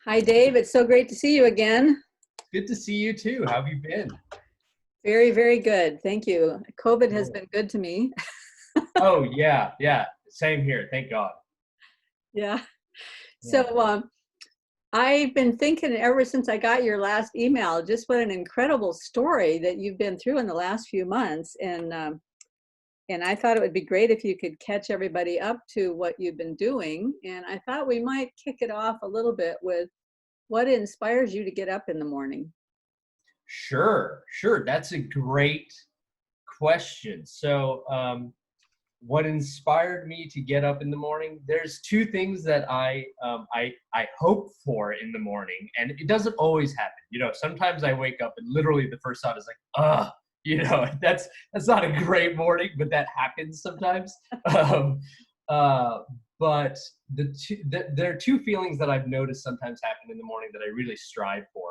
Hi, Dave. It's so great to see you again. Good to see you too. How have you been? Very, very good. Thank you. COVID has Cool. been good to me. Oh yeah, yeah. Same here. Thank God. Yeah. Yeah. So I've been thinking ever since I got your last email, just what an incredible story that you've been through in the last few months. And I thought it would be great if you could catch everybody up to what you've been doing. And I thought we might kick it off a little bit with what inspires you to get up in the morning. Sure, sure. That's a great question. What inspired me to get up in the morning? There's two things that I hope for in the morning, and it doesn't always happen. Sometimes I wake up and literally the first thought is like, that's not a great morning, but that happens sometimes. Um, uh, but there are two feelings that I've noticed sometimes happen in the morning that I really strive for.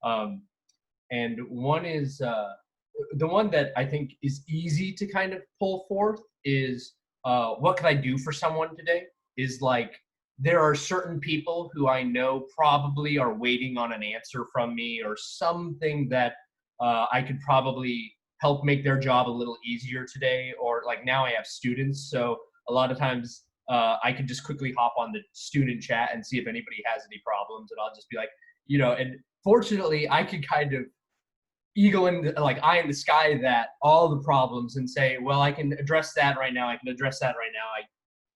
Um, and one is the one that I think is easy to kind of pull forth is what can I do for someone today? Is like there are certain people who I know probably are waiting on an answer from me or something that I could probably help make their job a little easier today. Or like now I have students, so a lot of times I can just quickly hop on the student chat and see if anybody has any problems, and I'll just be like, and fortunately I can kind of eagle in like eye in the sky that all the problems and say, well, I can address that right now. I can address that right now. I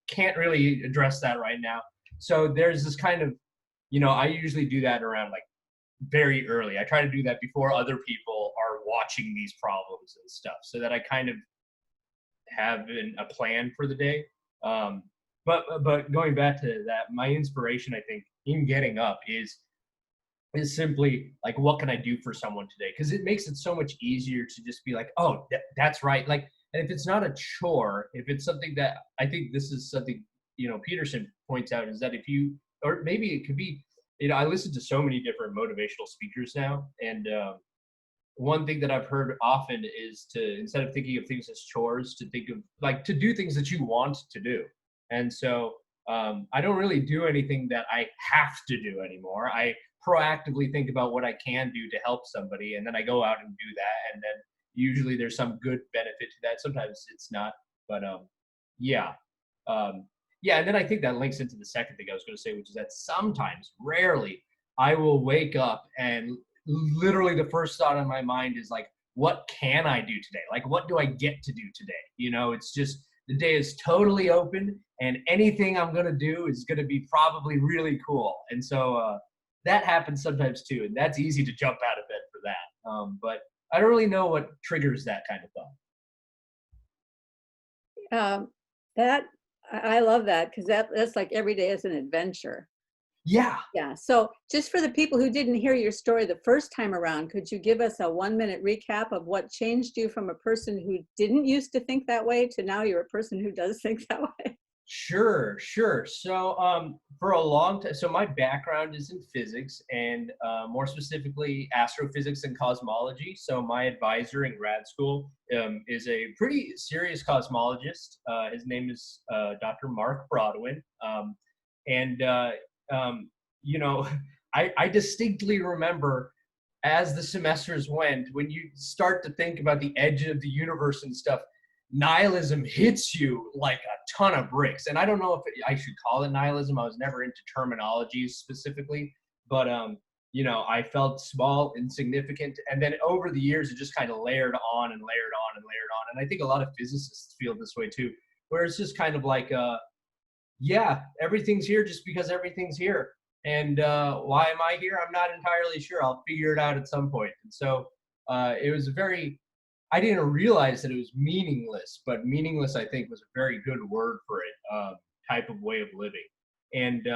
can't really address that right now. So there's this kind of, I usually do that around like very early. I try to do that before other people are watching these problems and stuff, so that I kind of have a plan for the day. Um, but going back to that, my inspiration, I think, in getting up is simply like, what can I do for someone today? Because it makes it so much easier to just be like, oh, that's right. Like, and if it's not a chore, if it's something that I think this is something, Peterson points out is that if you, or maybe it could be, I listen to so many different motivational speakers now. And one thing that I've heard often is to, instead of thinking of things as chores, to think of like to do things that you want to do. And so I don't really do anything that I have to do anymore. I proactively think about what I can do to help somebody, and then I go out and do that. And then usually there's some good benefit to that. Sometimes it's not, but yeah. Yeah, and then I think that links into the second thing I was going to say, which is that sometimes, rarely, I will wake up and literally the first thought in my mind is like, what can I do today? Like, what do I get to do today? It's just the day is totally open, and anything I'm going to do is going to be probably really cool. And so that happens sometimes too, and that's easy to jump out of bed for that. But I don't really know what triggers that kind of thought. That I love that because that's like every day is an adventure. Yeah. Yeah. So just for the people who didn't hear your story the first time around, could you give us a 1-minute recap of what changed you from a person who didn't used to think that way to now you're a person who does think that way? Sure, sure. So, for a long time, so my background is in physics and more specifically astrophysics and cosmology. So my advisor in grad school is a pretty serious cosmologist. His name is Dr. Mark Broadwin. And, um, you know, I distinctly remember as the semesters went, when you start to think about the edge of the universe and stuff, nihilism hits you like a ton of bricks. And I don't know if I should call it nihilism. I was never into terminology specifically, but I felt small, insignificant, and then over the years it just kind of layered on and layered on and layered on. And I think a lot of physicists feel this way too, where it's just kind of like, yeah, everything's here just because everything's here. And why am I here? I'm not entirely sure. I'll figure it out at some point. And so it was a very I didn't realize that it was meaningless, but meaningless, I think, was a very good word for it, type of way of living. And,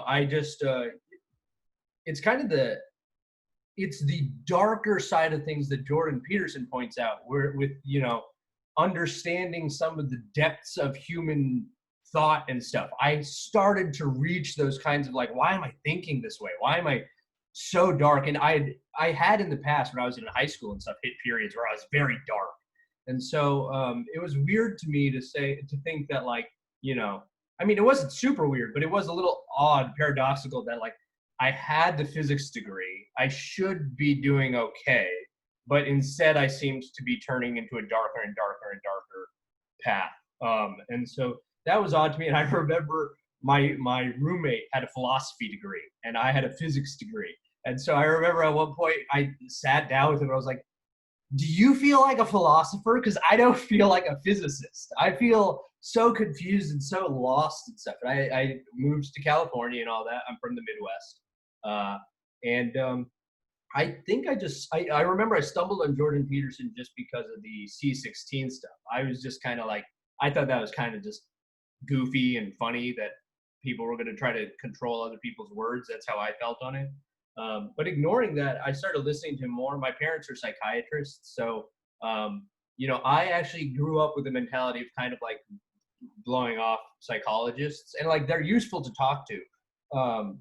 I just, it's kind of it's the darker side of things that Jordan Peterson points out, where with, understanding some of the depths of human thought and stuff. I started to reach those kinds of like, why am I thinking this way? Why am I so dark? And I had in the past when I was in high school and stuff hit periods where I was very dark, and so it was weird to me to think that like I mean, it wasn't super weird, but it was a little odd, paradoxical that like I had the physics degree. I should be doing okay, but instead I seemed to be turning into a darker and darker and darker path. And so that was odd to me. And I remember my roommate had a philosophy degree and I had a physics degree. And so I remember at one point I sat down with him and I was like, do you feel like a philosopher? Because I don't feel like a physicist. I feel so confused and so lost and stuff. And I moved to California and all that. I'm from the Midwest. And I think I remember I stumbled on Jordan Peterson just because of the C16 stuff. I was just kind of like, I thought that was kind of just goofy and funny that people were going to try to control other people's words. That's how I felt on it. But ignoring that, I started listening to him more. My parents are psychiatrists. So, I actually grew up with the mentality of kind of like blowing off psychologists, and like they're useful to talk to.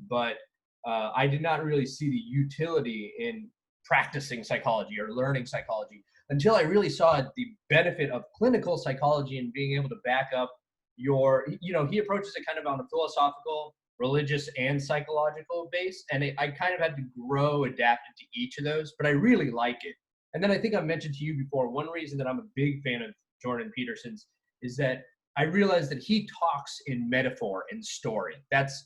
But I did not really see the utility in practicing psychology or learning psychology until I really saw the benefit of clinical psychology and being able to back up he approaches it kind of on a philosophical, religious, and psychological base. And I kind of had to grow adapted to each of those, but I really like it. And then I think I mentioned to you before, one reason that I'm a big fan of Jordan Peterson's is that I realized that he talks in metaphor and story. That's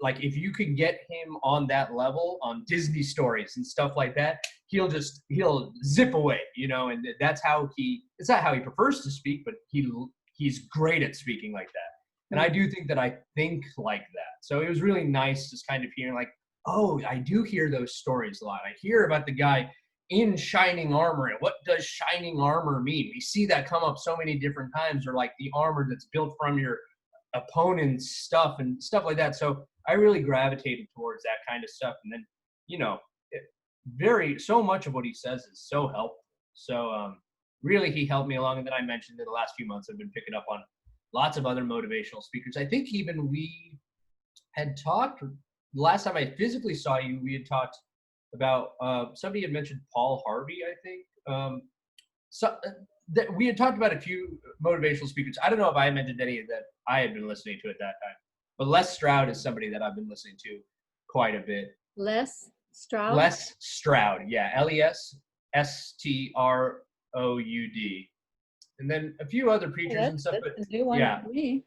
like, if you can get him on that level on Disney stories and stuff like that, he'll zip away, and it's not how he prefers to speak, but he's great at speaking like that. And I do think that I think like that. So it was really nice just kind of hearing like, oh, I do hear those stories a lot. I hear about the guy in shining armor, and what does shining armor mean? We see that come up so many different times, or like the armor that's built from your opponent's stuff and stuff like that. So I really gravitated towards that kind of stuff. And then, so much of what he says is so helpful. So really he helped me along. And then I mentioned in the last few months, I've been picking up on lots of other motivational speakers. I think even we had talked last time I physically saw you, we had talked about, somebody had mentioned Paul Harvey, I think. We had talked about a few motivational speakers. I don't know if I mentioned any that I had been listening to at that time, but Les Stroud is somebody that I've been listening to quite a bit. Les Stroud? Les Stroud, yeah, Lestroud. And then a few other preachers and stuff. That's a new one for me.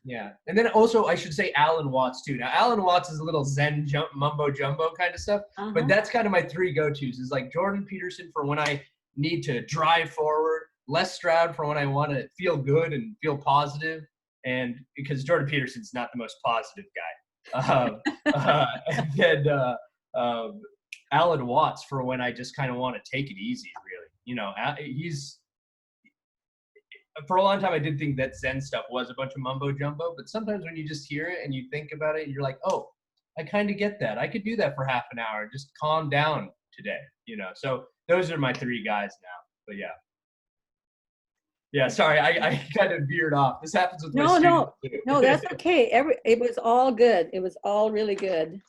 Yeah. And then also I should say Alan Watts too. Now Alan Watts is a little Zen mumbo jumbo kind of stuff, but that's kind of my three go-tos is like Jordan Peterson for when I need to drive forward, Les Stroud for when I want to feel good and feel positive, and because Jordan Peterson's not the most positive guy. And then Alan Watts for when I just kind of want to take it easy, really. He's for a long time I did think that Zen stuff was a bunch of mumbo jumbo, but sometimes when you just hear it and you think about it, you're like, oh, I kind of get that. I could do that for half an hour. Just calm down today, So those are my three guys now. But yeah. Yeah, sorry, I kind of veered off. This happens with my students too. No, that's okay. It was all good. It was all really good.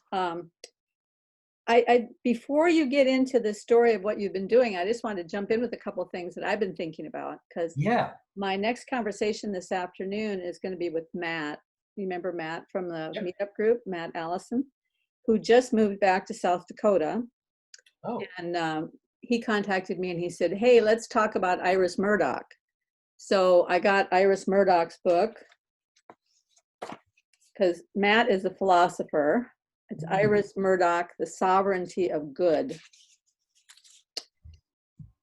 I before you get into the story of what you've been doing, I just wanted to jump in with a couple of things that I've been thinking about, because my next conversation this afternoon is going to be with Matt. You remember Matt from the meetup group, Matt Allison, who just moved back to South Dakota. Oh. And he contacted me and he said, hey, let's talk about Iris Murdoch. So I got Iris Murdoch's book because Matt is a philosopher. It's Iris Murdoch, The Sovereignty of Good.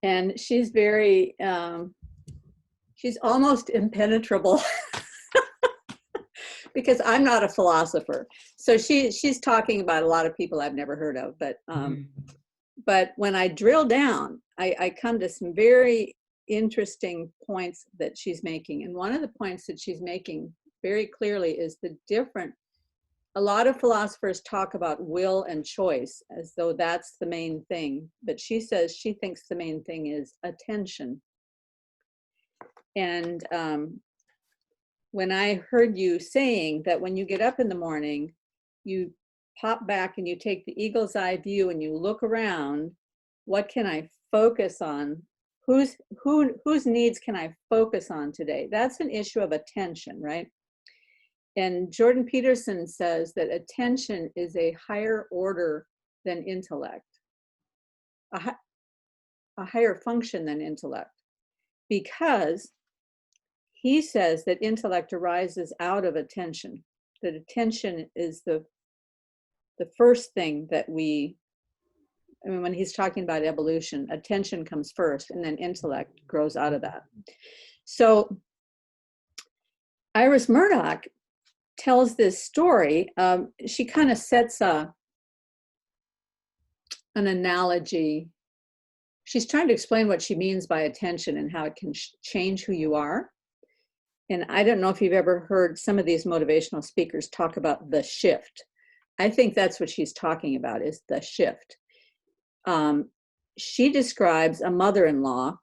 And she's very, she's almost impenetrable because I'm not a philosopher. So she's talking about a lot of people I've never heard of. But when I drill down, I come to some very interesting points that she's making. And one of the points that she's making very clearly is a lot of philosophers talk about will and choice as though that's the main thing. But she says she thinks the main thing is attention. And when I heard you saying that when you get up in the morning, you pop back and you take the eagle's eye view and you look around, what can I focus on? whose needs can I focus on today? That's an issue of attention, right? And Jordan Peterson says that attention is a higher order than intellect, a higher function than intellect, because he says that intellect arises out of attention, that attention is the first thing that I mean, when he's talking about evolution, attention comes first and then intellect grows out of that. So Iris Murdoch tells this story. She kind of sets an analogy. She's trying to explain what she means by attention and how it can change who you are. And I don't know if you've ever heard some of these motivational speakers talk about the shift. I think that's what she's talking about, is the shift. She describes a mother-in-law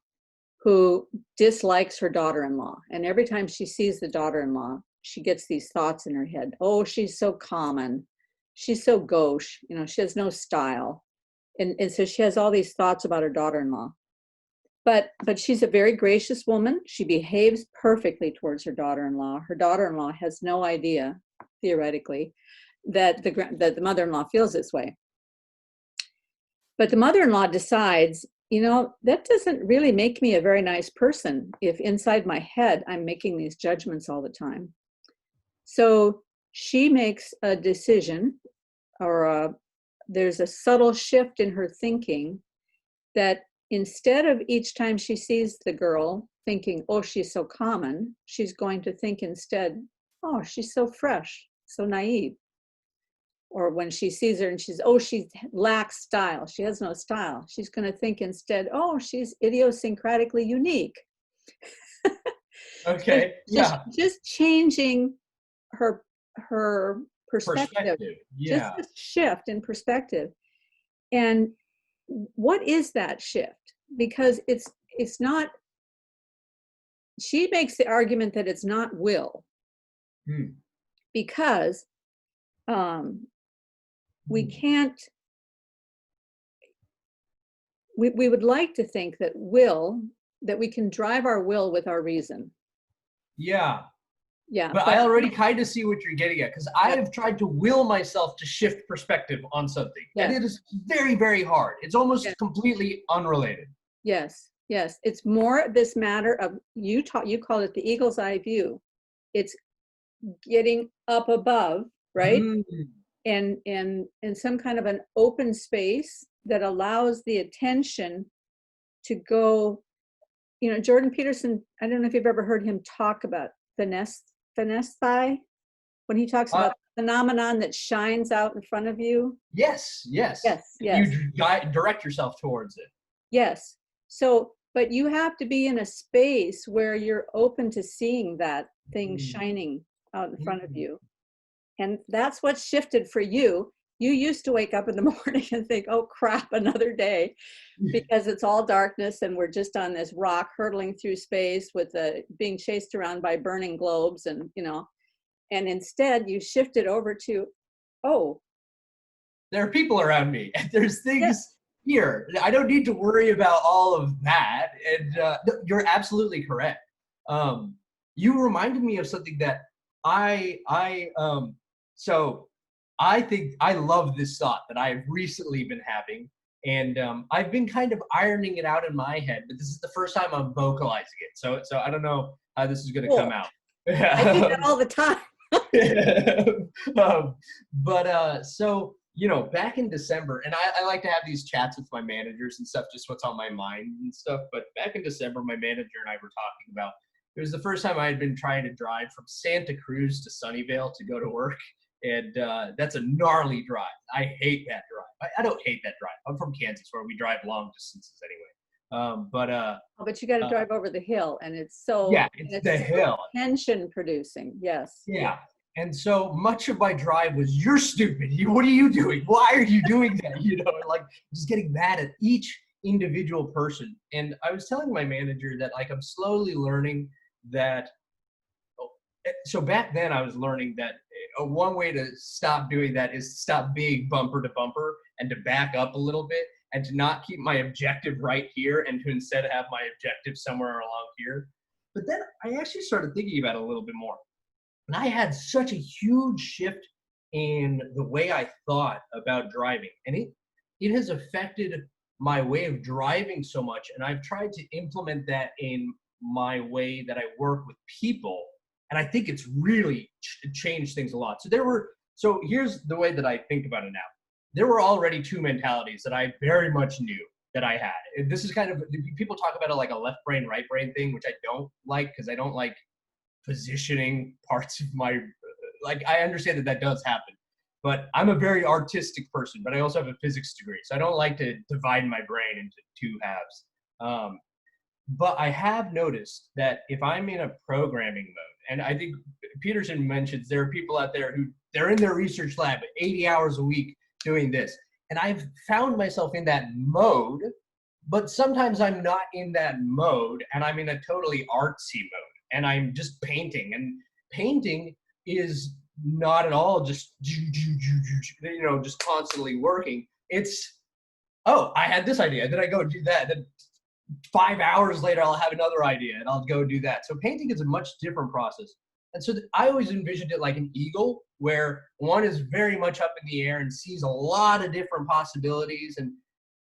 who dislikes her daughter-in-law. And every time she sees the daughter-in-law, she gets these thoughts in her head. Oh, she's so common. She's so gauche. You know, she has no style. And so she has all these thoughts about her daughter-in-law. But she's a very gracious woman. She behaves perfectly towards her daughter-in-law. Her daughter-in-law has no idea, theoretically, that the mother-in-law feels this way. But the mother-in-law decides, you know, that doesn't really make me a very nice person if inside my head I'm making these judgments all the time. So she makes a decision, or there's a subtle shift in her thinking, that instead of each time she sees the girl thinking, oh, she's so common, she's going to think instead, oh, she's so fresh, so naive. Or when she sees her and she's, oh, she lacks style, she has no style, she's going to think instead, oh, she's idiosyncratically unique. Okay. Just changing her perspective. Yeah. Just a shift in perspective. And what is that shift? Because it's not, she makes the argument that it's not will. Because we can't, we would like to think that we can drive our will with our reason. Yeah. Yeah. But I already kind of see what you're getting at, because I have tried to will myself to shift perspective on something. And it is very, very hard. It's almost completely unrelated. Yes. Yes. It's more this matter of, you called it the eagle's eye view. It's getting up above, right? And in some kind of an open space that allows the attention to go, you know, Jordan Peterson, I don't know if you've ever heard him talk about finesse when he talks about the phenomenon that shines out in front of you. Yes. You direct yourself towards it. Yes. So, but you have to be in a space where you're open to seeing that thing shining out in front of you. And that's what shifted for you. You used to wake up in the morning and think, oh crap, another day, because it's all darkness and we're just on this rock hurtling through space with being chased around by burning globes, and, you know, and instead you shifted over to, oh, there are people around me. There's things here. I don't need to worry about all of that. And you're absolutely correct. You reminded me of something that so I think I love this thought that I've recently been having, and I've been kind of ironing it out in my head, but this is the first time I'm vocalizing it. So I don't know how this is going to come out. I do that all the time. So, you know, back in December, and I like to have these chats with my managers and stuff, just what's on my mind and stuff. But back in December, my manager and I were talking about, it was the first time I had been trying to drive from Santa Cruz to Sunnyvale to go to work. And that's a gnarly drive. I hate that drive. I don't hate that drive. I'm from Kansas, where we drive long distances anyway. But you got to drive over the hill, and it's so it's the hill. Tension producing. Yes. Yeah. And so much of my drive was, you're stupid. What are you doing? Why are you doing that? You know, like just getting mad at each individual person. And I was telling my manager that, like, I'm slowly learning that. So back then I was learning that one way to stop doing that is to stop being bumper to bumper and to back up a little bit and to not keep my objective right here and to instead have my objective somewhere along here. But then I actually started thinking about it a little bit more. And I had such a huge shift in the way I thought about driving. And it has affected my way of driving so much. And I've tried to implement that in my way that I work with people. And I think it's really changed things a lot. So here's the way that I think about it now. There were already two mentalities that I very much knew that I had. And this is kind of, people talk about it like a left brain, right brain thing, which I don't like, because I don't like positioning parts of my, like, I understand that that does happen, but I'm a very artistic person, but I also have a physics degree. So I don't like to divide my brain into two halves. But I have noticed that if I'm in a programming mode, and I think Peterson mentions there are people out there who they're in their research lab 80 hours a week doing this. And I've found myself in that mode, but sometimes I'm not in that mode and I'm in a totally artsy mode and I'm just painting. And painting is not at all just, just constantly working. It's, oh, I had this idea. Then I go do that. Then 5 hours later, I'll have another idea and I'll go do that. So painting is a much different process. And so I always envisioned it like an eagle, where one is very much up in the air and sees a lot of different possibilities and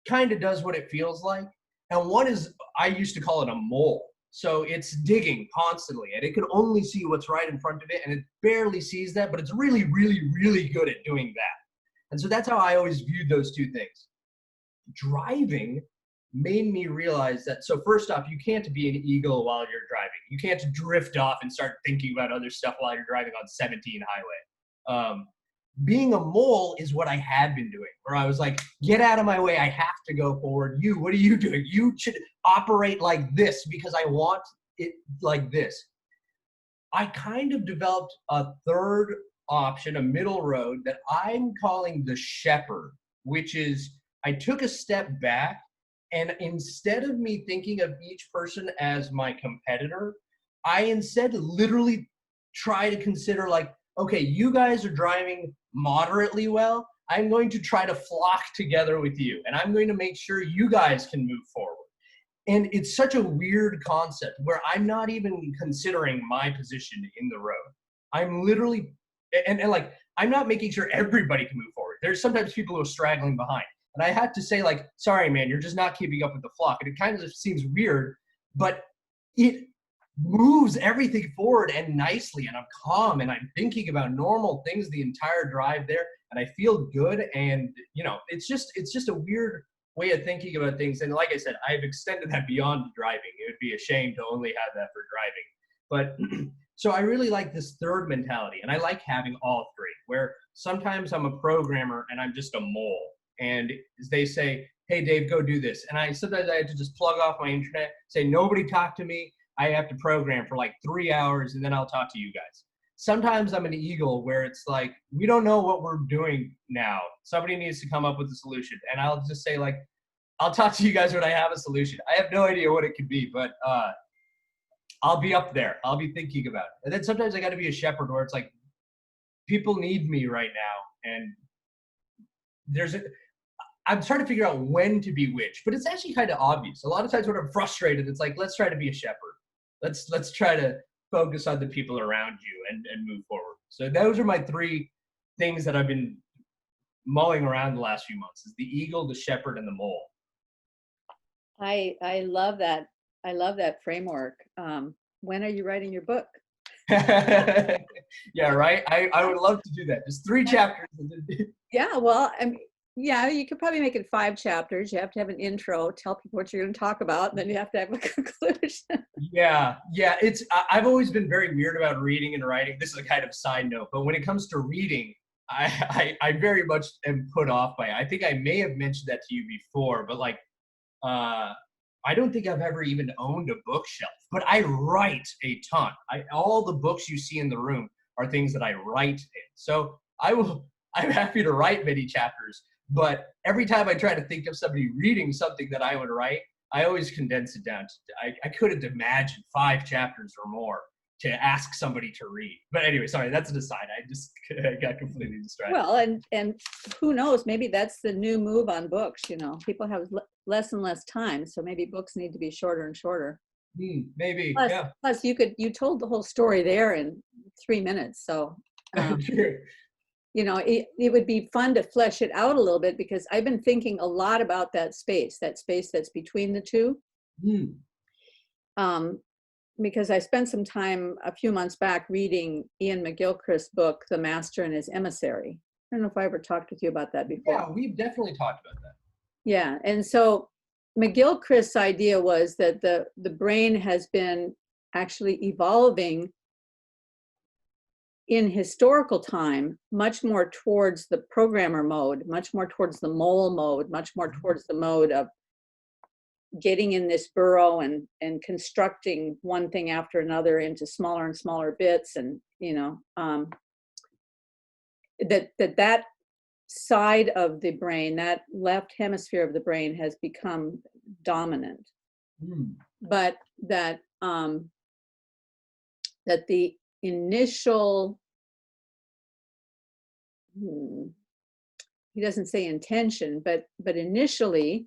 kind of does what it feels like. And one is, I used to call it a mole. So it's digging constantly and it can only see what's right in front of it and it barely sees that, but it's really, really, really good at doing that. And so that's how I always viewed those two things. Driving made me realize that, so first off, you can't be an eagle while you're driving. You can't drift off and start thinking about other stuff while you're driving on 17 highway. Being a mole is what I had been doing, where I was like, get out of my way, I have to go forward. You, what are you doing? You should operate like this because I want it like this. I kind of developed a third option, a middle road that I'm calling the shepherd, which is I took a step back. And instead of me thinking of each person as my competitor, I instead literally try to consider like, okay, you guys are driving moderately well. I'm going to try to flock together with you. And I'm going to make sure you guys can move forward. And it's such a weird concept where I'm not even considering my position in the road. I'm literally, and like, I'm not making sure everybody can move forward. There's sometimes people who are straggling behind. And I had to say, like, sorry, man, you're just not keeping up with the flock. And it kind of just seems weird, but it moves everything forward and nicely. And I'm calm and I'm thinking about normal things the entire drive there. And I feel good. And, it's just a weird way of thinking about things. And like I said, I've extended that beyond driving. It would be a shame to only have that for driving. But so I really like this third mentality. And I like having all three, where sometimes I'm a programmer and I'm just a mole. And they say, hey, Dave, go do this. And sometimes I have to just plug off my internet, say, nobody talk to me. I have to program for like 3 hours and then I'll talk to you guys. Sometimes I'm an eagle where it's like, we don't know what we're doing now. Somebody needs to come up with a solution. And I'll just say like, I'll talk to you guys when I have a solution. I have no idea what it could be, but I'll be up there. I'll be thinking about it. And then sometimes I got to be a shepherd where it's like, people need me right now. And I'm trying to figure out when to be which, but it's actually kind of obvious. A lot of times when I'm frustrated, it's like, let's try to be a shepherd. Let's try to focus on the people around you and move forward. So those are my three things that I've been mulling around the last few months: is the eagle, the shepherd, and the mole. I love that. I love that framework. When are you writing your book? Yeah, right. I would love to do that. Just 3 chapters. Yeah, well, yeah, you could probably make it 5 chapters. You have to have an intro, tell people what you're going to talk about, and then you have to have a conclusion. Yeah. I've always been very weird about reading and writing. This is a kind of side note, but when it comes to reading, I very much am put off by it. I think I may have mentioned that to you before, but like, I don't think I've ever even owned a bookshelf, but I write a ton. All the books you see in the room are things that I write in. So I'm happy to write many chapters, but every time I try to think of somebody reading something that I would write, I always condense it down. I couldn't imagine 5 chapters or more to ask somebody to read. But anyway, sorry, that's an aside. I got completely distracted. Well, and who knows, maybe that's the new move on books, people have less and less time, so maybe books need to be shorter and shorter. Maybe, Plus, yeah. plus you told the whole story there in 3 minutes, so True. it would be fun to flesh it out a little bit, because I've been thinking a lot about that space that's between the two. Because I spent some time a few months back reading Ian McGilchrist's book, The Master and His Emissary. I don't know if I ever talked with you about that before. Yeah, we've definitely talked about that. Yeah, and so McGilchrist's idea was that the brain has been actually evolving in historical time much more towards the programmer mode, much more towards the mole mode, much more towards the mode of getting in this burrow and constructing one thing after another into smaller and smaller bits, and that side of the brain, that left hemisphere of the brain, has become dominant. But that the initial, he doesn't say intention, but initially,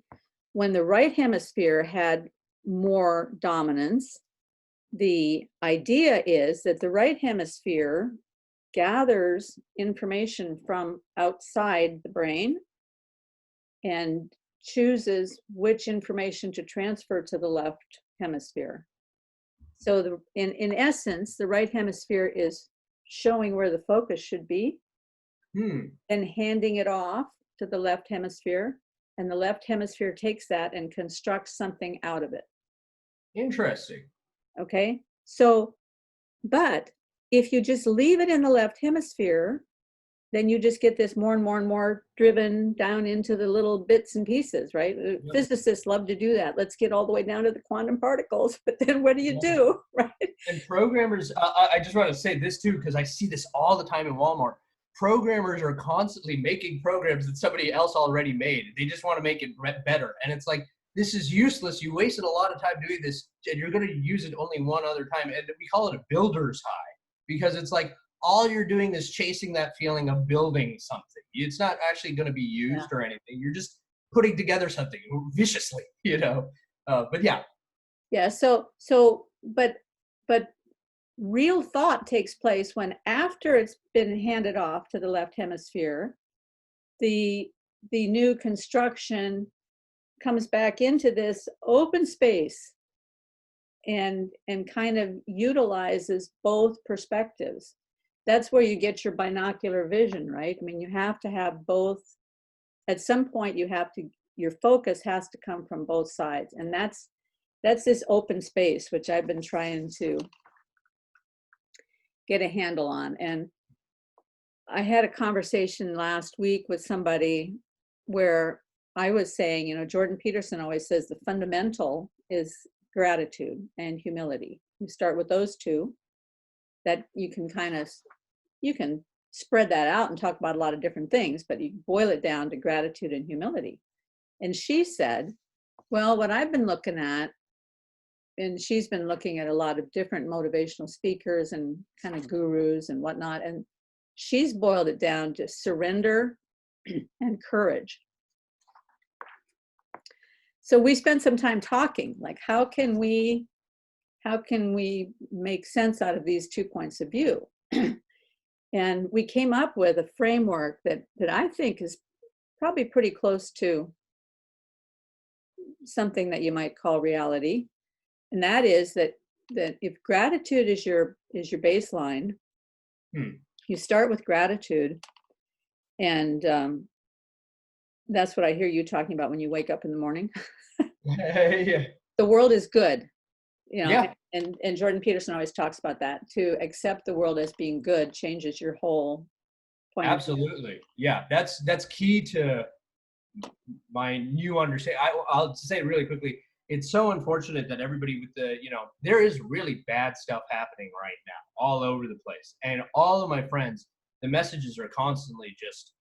when the right hemisphere had more dominance, the idea is that the right hemisphere gathers information from outside the brain and chooses which information to transfer to the left hemisphere. So in essence, the right hemisphere is showing where the focus should be and handing it off to the left hemisphere. And the left hemisphere takes that and constructs something out of it. Interesting. Okay. So, but if you just leave it in the left hemisphere, then you just get this more and more and more driven down into the little bits and pieces, right? Yep. Physicists love to do that. Let's get all the way down to the quantum particles, but then what do you do, right? And programmers, I just want to say this too, because I see this all the time in Walmart. Programmers are constantly making programs that somebody else already made. They just want to make it better. And it's like, this is useless. You wasted a lot of time doing this, and you're going to use it only one other time. And we call it a builder's high, because it's like all you're doing is chasing that feeling of building something. It's not actually going to be used or anything. You're just putting together something viciously, but yeah. Yeah. But real thought takes place when, after it's been handed off to the left hemisphere, the new construction comes back into this open space and kind of utilizes both perspectives. That's where you get your binocular vision, right? I mean, you have to have both. At some point, your focus has to come from both sides. And that's this open space, which I've been trying to get a handle on. And I had a conversation last week with somebody where I was saying, Jordan Peterson always says the fundamental is gratitude and humility. You start with those two, that you can spread that out and talk about a lot of different things, but you boil it down to gratitude and humility. And she said, well, what I've been looking at, and she's been looking at a lot of different motivational speakers and kind of gurus and whatnot, and she's boiled it down to surrender and courage. So we spent some time talking, like, how can we make sense out of these 2 points of view? And we came up with a framework that I think is probably pretty close to something that you might call reality. And that is that if gratitude is your baseline, you start with gratitude. And that's what I hear you talking about when you wake up in the morning. Yeah. The world is good. Yeah. And Jordan Peterson always talks about that. To accept the world as being good changes your whole point. Absolutely. Yeah, that's key to my new understanding. I'll say it really quickly. It's so unfortunate that everybody with there is really bad stuff happening right now all over the place. And all of my friends, the messages are constantly just,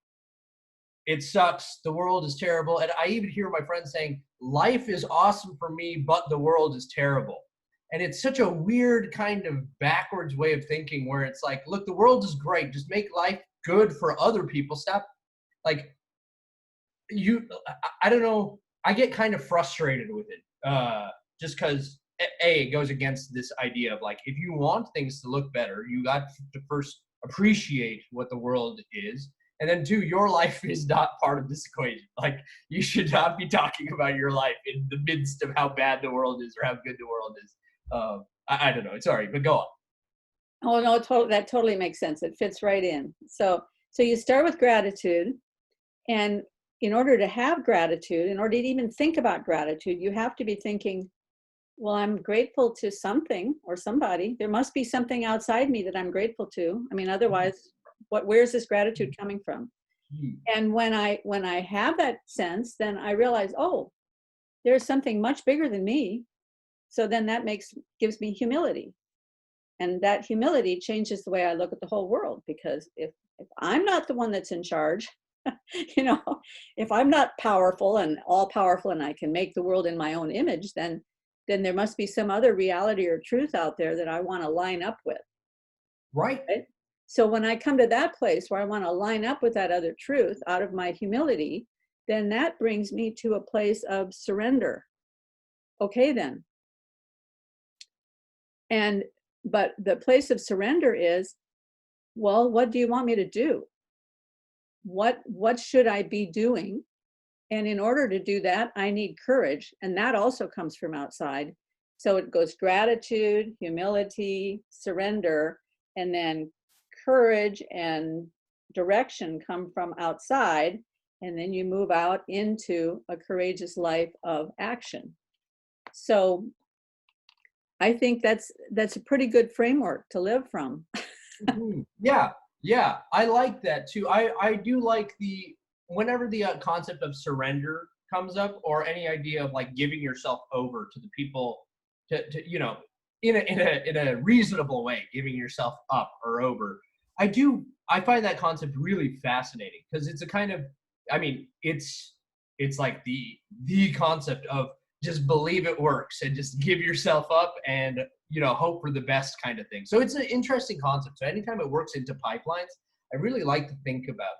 it sucks, the world is terrible. And I even hear my friends saying, life is awesome for me, but the world is terrible. And it's such a weird kind of backwards way of thinking where it's like, look, the world is great. Just make life good for other people. Stop. Like I don't know. I get kind of frustrated with it. Just because it goes against this idea of like, if you want things to look better, you got to first appreciate what the world is. And then two, your life is not part of this equation. Like you should not be talking about your life in the midst of how bad the world is or how good the world is. I don't know. Sorry, but go on. Oh no, that totally makes sense. It fits right in. So you start with gratitude, and in order to have gratitude, in order to even think about gratitude, you have to be thinking, well, I'm grateful to something or somebody. There must be something outside me that I'm grateful to. I mean, otherwise, where's this gratitude coming from? And when I have that sense, then I realize, oh, there's something much bigger than me. So then that gives me humility. And that humility changes the way I look at the whole world, because if I'm not the one that's in charge, you know, if I'm not powerful and all powerful and I can make the world in my own image, then there must be some other reality or truth out there that I want to line up with. Right. Right? So when I come to that place where I want to line up with that other truth out of my humility, then that brings me to a place of surrender. Okay, then. But the place of surrender is, well, what do you want me to do? What should I be doing? And in order to do that, I need courage. And that also comes from outside. So it goes gratitude, humility, surrender, and then courage and direction come from outside. And then you move out into a courageous life of action. So I think that's a pretty good framework to live from. Yeah, yeah, I like that too. I do like whenever the concept of surrender comes up, or any idea of like giving yourself over to the people, to in a reasonable way, giving yourself up or over. I find that concept really fascinating because it's a kind of, I mean, it's like the concept of just believe it works and just give yourself up and hope for the best kind of thing. So it's an interesting concept. So anytime it works into pipelines, I really like to think about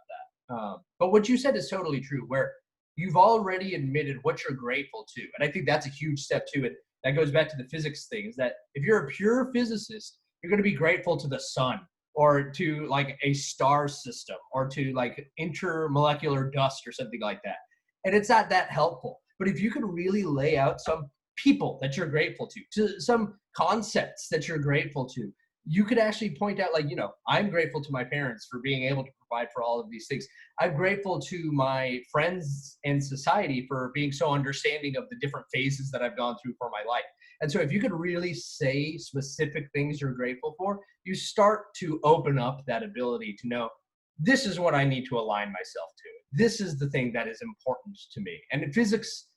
that. But what you said is totally true, where you've already admitted what you're grateful to. And I think that's a huge step to it. That goes back to the physics thing, is that if you're a pure physicist, you're going to be grateful to the sun, or to like a star system, or to like intermolecular dust or something like that. And it's not that helpful. But if you could really lay out some people that you're grateful to some concepts that you're grateful to, you could actually point out, like, I'm grateful to my parents for being able to provide for all of these things. I'm grateful to my friends and society for being so understanding of the different phases that I've gone through for my life. And so if you could really say specific things you're grateful for, you start to open up that ability to know, this is what I need to align myself to. This is the thing that is important to me. And in physics,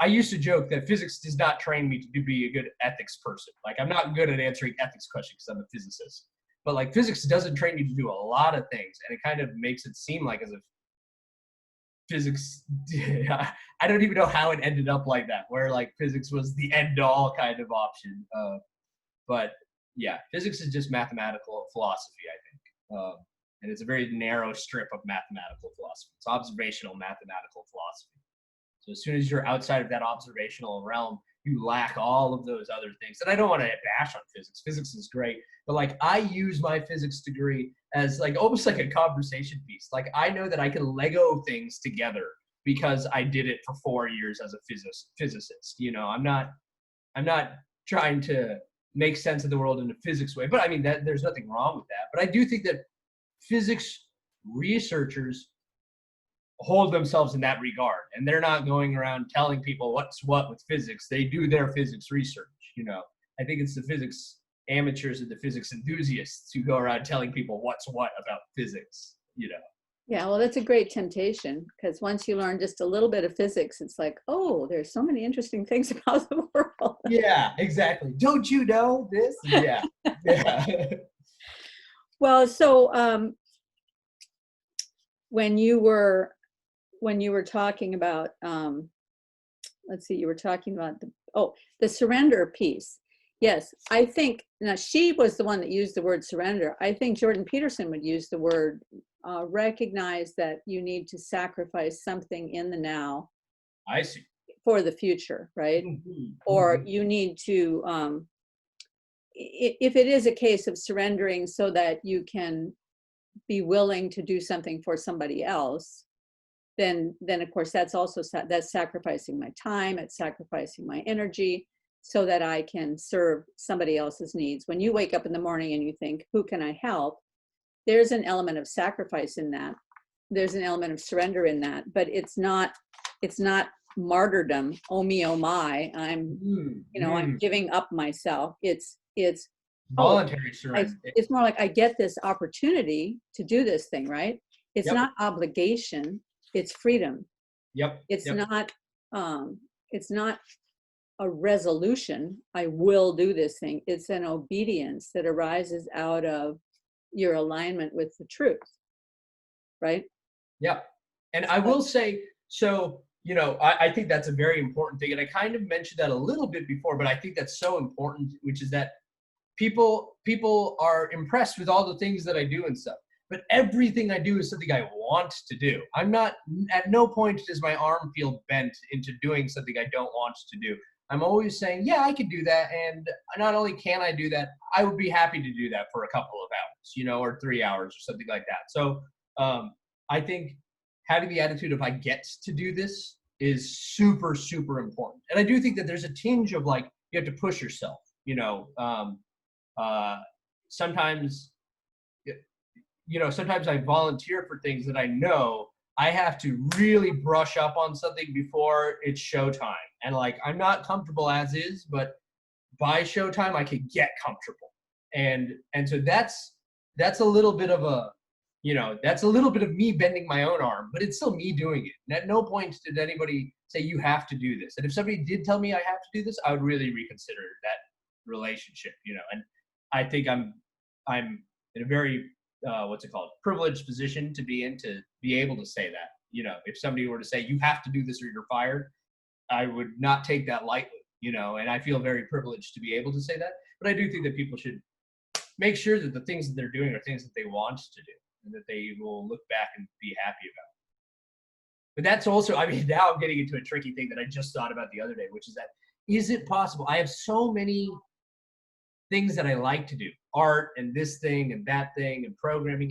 I used to joke that physics does not train me to be a good ethics person. Like, I'm not good at answering ethics questions because I'm a physicist. But like, physics doesn't train you to do a lot of things, and it kind of makes it seem like as if physics, I don't even know how it ended up like that, where like physics was the end all kind of option. But yeah, physics is just mathematical philosophy, I think. And it's a very narrow strip of mathematical philosophy. It's observational mathematical philosophy. So as soon as you're outside of that observational realm, you lack all of those other things. And I don't want to bash on physics. Physics is great. But like, I use my physics degree as like almost like a conversation piece. Like, I know that I can Lego things together because I did it for 4 years as a physicist. I'm not trying to make sense of the world in a physics way. But I mean, there's nothing wrong with that. But I do think that physics researchers hold themselves in that regard, and they're not going around telling people what's what with physics. They do their physics research. I think it's the physics amateurs and the physics enthusiasts who go around telling people what's what about physics. Yeah, well, that's a great temptation, because once you learn just a little bit of physics, it's like, oh, there's so many interesting things about the world. Yeah, exactly. Don't you know this? Yeah. Yeah. Well, so when you were talking about, let's see, you were talking about Oh, the surrender piece. Yes, I think, now she was the one that used the word surrender. I think Jordan Peterson would use the word recognize that you need to sacrifice something in the now I see. for the future, right? Mhm, Or mhm. you need to, if it is a case of surrendering so that you can be willing to do something for somebody else, then of course that's also that's sacrificing my time, it's sacrificing my energy so that I can serve somebody else's needs. When you wake up in the morning and you think, who can I help? There's an element of sacrifice in that. There's an element of surrender in that, but it's not martyrdom. Oh me, oh my, I'm, Mm, I'm mm. giving up myself. It's oh, Voluntary surrender. it's more like I get this opportunity to do this thing, right? It's Yep, not obligation, it's freedom. yep, It's yep. not it's not a resolution, I will do this thing. It's an obedience that arises out of your alignment with the truth, right? Yeah. And I will say, so, I think that's a very important thing. And I kind of mentioned that a little bit before, but I think that's so important, which is that people are impressed with all the things that I do and stuff. But everything I do is something I want to do. I'm not, at no point does my arm feel bent into doing something I don't want to do. I'm always saying, yeah, I can do that. And not only can I do that, I would be happy to do that for a couple of hours, or 3 hours or something like that. So um, I think having the attitude of I get to do this is super, super important. And I do think that there's a tinge of like, you have to push yourself, uh, sometimes, sometimes I volunteer for things that I know I have to really brush up on something before it's showtime. And like, I'm not comfortable as is, but by showtime, I can get comfortable. And so that's a little bit of that's a little bit of me bending my own arm, but it's still me doing it. And at no point did anybody say you have to do this. And if somebody did tell me I have to do this, I would really reconsider that relationship. And I think I'm in a very what's it called, privileged position to be in, to be able to say that. If somebody were to say you have to do this or you're fired, I would not take that lightly. And I feel very privileged to be able to say that. But I do think that people should make sure that the things that they're doing are things that they want to do and that they will look back and be happy about. But that's also, I mean, now I'm getting into a tricky thing that I just thought about the other day, which is that, is it possible? I have so many things that I like to do, art and this thing and that thing and programming.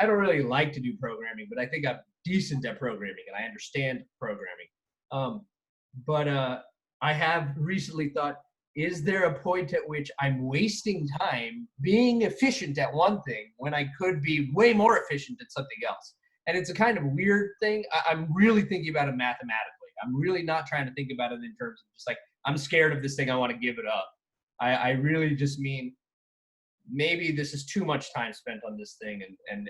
I don't really like to do programming, but I think I'm decent at programming and I understand programming. But I have recently thought, is there a point at which I'm wasting time being efficient at one thing when I could be way more efficient at something else? And it's a kind of weird thing. I'm really thinking about it mathematically. I'm really not trying to think about it in terms of just like, I'm scared of this thing, I want to give it up. I really just mean, maybe this is too much time spent on this thing, and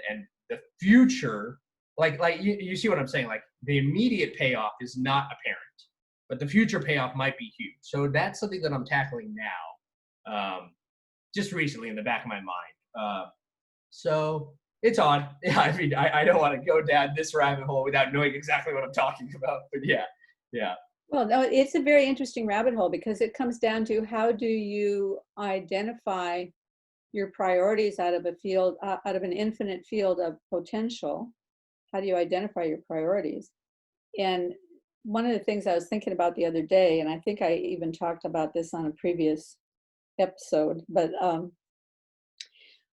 the future, like you see what I'm saying? Like the immediate payoff is not apparent, but the future payoff might be huge. So that's something that I'm tackling now, just recently in the back of my mind. So it's odd. Yeah, I mean, I don't want to go down this rabbit hole without knowing exactly what I'm talking about, but yeah, yeah. Well, no, it's a very interesting rabbit hole because it comes down to how do you identify your priorities out of a field, out of an infinite field of potential. How do you identify your priorities? And one of the things I was thinking about the other day, and I think I even talked about this on a previous episode, but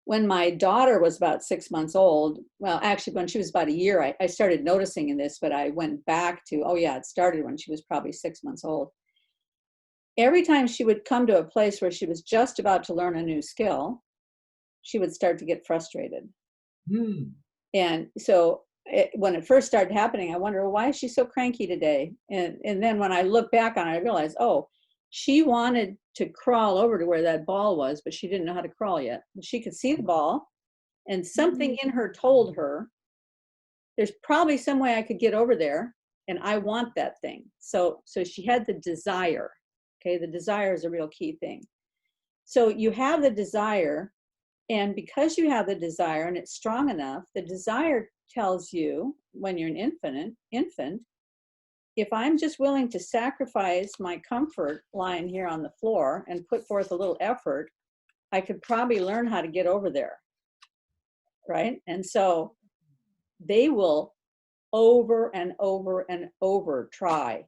when my daughter was about 6 months old, well, actually, when she was about a year, I started noticing in this, but I went back to, oh, yeah, it started when she was probably 6 months old. Every time she would come to a place where she was just about to learn a new skill, she would start to get frustrated. Hmm. And so when it first started happening, I wonder, well, why is she so cranky today? And then when I look back on it, I realized, oh, she wanted to crawl over to where that ball was, but she didn't know how to crawl yet. She could see the ball, and something in her told her, there's probably some way I could get over there, and I want that thing. So she had the desire. Okay, the desire is a real key thing. So you have the desire, and because you have the desire and it's strong enough, the desire tells you when you're an infant, if I'm just willing to sacrifice my comfort lying here on the floor and put forth a little effort, I could probably learn how to get over there, right? And so they will over and over and over try.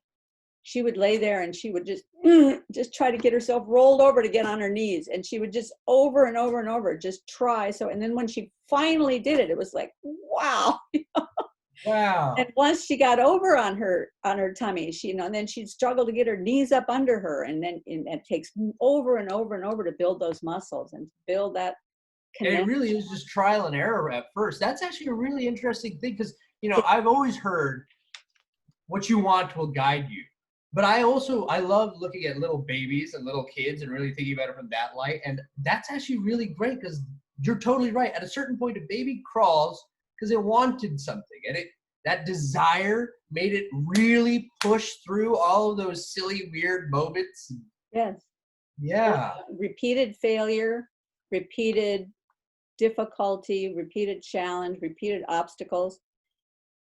She would lay there and she would just try to get herself rolled over to get on her knees, and she would just over and over and over just try. So, and then when she finally did it, it was like, wow. Wow. And once she got over on her tummy, she, you know, and then she'd struggle to get her knees up under her, and then it takes over and over and over to build those muscles and to build that And connection. it really is just trial and error at first. That's actually a really interesting thing because, you know, I've always heard what you want will guide you. But I love looking at little babies and little kids and really thinking about it from that light. And that's actually really great because you're totally right. At a certain point, a baby crawls because it wanted something, and that desire made it really push through all of those silly, weird moments. Yes. Yeah. Repeated failure, repeated difficulty, repeated challenge, repeated obstacles.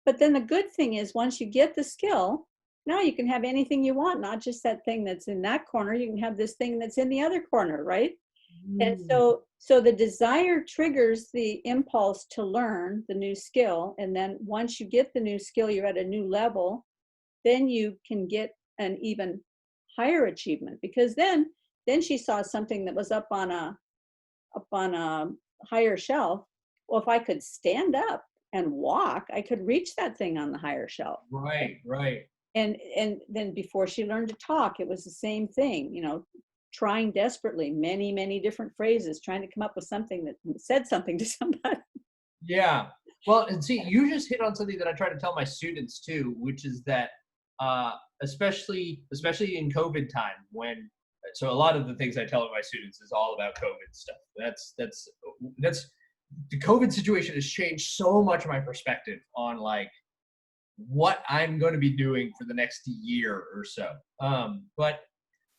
But then the good thing is, once you get the skill, now you can have anything you want, not just that thing that's in that corner. You can have this thing that's in the other corner, right? And so the desire triggers the impulse to learn the new skill. And then once you get the new skill, you're at a new level, then you can get an even higher achievement, because then she saw something that was up on a higher shelf. Well, if I could stand up and walk, I could reach that thing on the higher shelf. Right, right. And then before she learned to talk, it was the same thing, you know, trying desperately, many different phrases, trying to come up with something that said something to somebody. Yeah. Well, and see, you just hit on something that I try to tell my students too, which is that especially in COVID time, so a lot of the things I tell my students is all about COVID stuff. That's the COVID situation has changed so much of my perspective on like what I'm going to be doing for the next year or so. But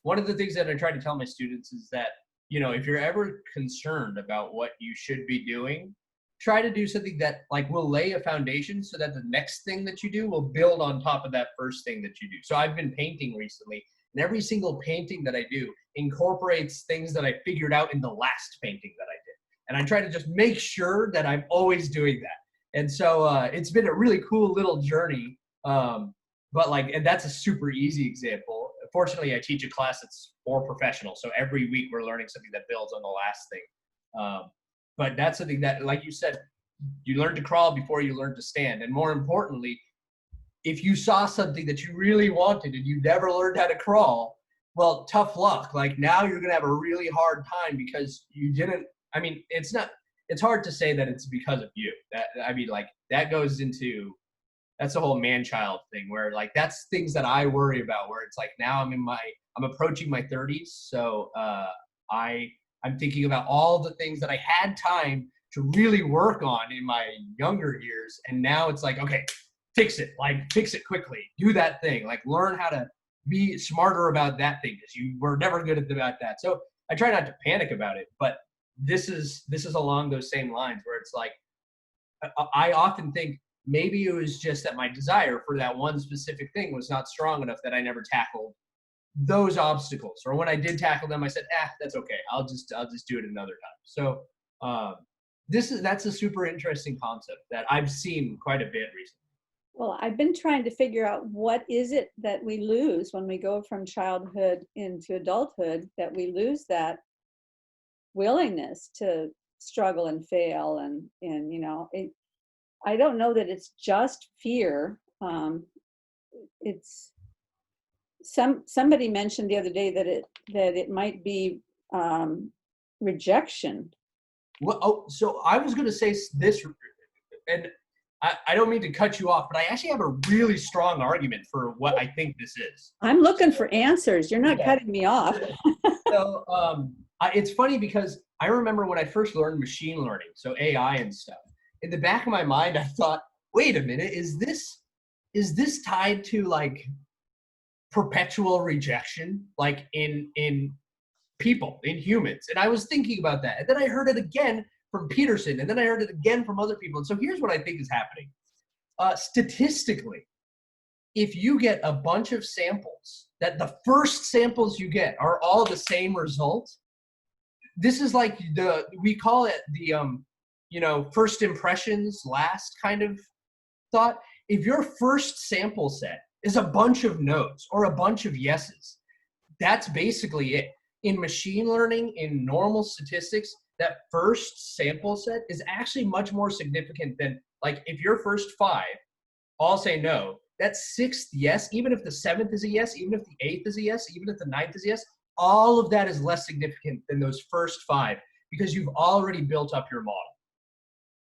one of the things that I try to tell my students is that, you know, if you're ever concerned about what you should be doing, try to do something that like will lay a foundation so that the next thing that you do will build on top of that first thing that you do. So I've been painting recently, and every single painting that I do incorporates things that I figured out in the last painting that I did. And I try to just make sure that I'm always doing that. And so it's been a really cool little journey. But like, and that's a super easy example. Fortunately, I teach a class that's for professionals. So every week we're learning something that builds on the last thing. But that's something that, like you said, you learn to crawl before you learn to stand. And more importantly, if you saw something that you really wanted and you never learned how to crawl, well, tough luck. Like now you're going to have a really hard time because you didn't, I mean, it's hard to say that it's because of you. That goes into, that's the whole man-child thing where like, that's things that I worry about, where it's like, now I'm approaching my 30s. So I'm thinking about all the things that I had time to really work on in my younger years. And now it's like, okay, fix it quickly, do that thing, like learn how to be smarter about that thing because you were never good about that. So I try not to panic about it, but this is along those same lines where it's like, I often think maybe it was just that my desire for that one specific thing was not strong enough that I never tackled those obstacles. Or when I did tackle them, I said, that's okay. I'll just do it another time. So that's a super interesting concept that I've seen quite a bit recently. Well, I've been trying to figure out what is it that we lose when we go from childhood into adulthood, that we lose that willingness to struggle and fail. And you know, I don't know that it's just fear. It's somebody mentioned the other day that it might be rejection. Well, so I was going to say this, and I don't mean to cut you off, but I actually have a really strong argument for what I think this is. I'm looking for answers. You're not cutting me off. So it's funny because I remember when I first learned machine learning, so AI and stuff, in the back of my mind, I thought, wait a minute, is this tied to like perpetual rejection, like in people, in humans? And I was thinking about that. And then I heard it again from Peterson, and then I heard it again from other people. And so here's what I think is happening. Statistically, if you get a bunch of samples, that the first samples you get are all the same result, this is like we call it the, first impressions last kind of thought. If your first sample set is a bunch of no's or a bunch of yeses, that's basically it. In machine learning, in normal statistics, that first sample set is actually much more significant than, like, if your first 5 all say no, that 6th yes, even if the 7th is a yes, even if the 8th is a yes, even if the 9th is a yes, all of that is less significant than those first 5 because you've already built up your model.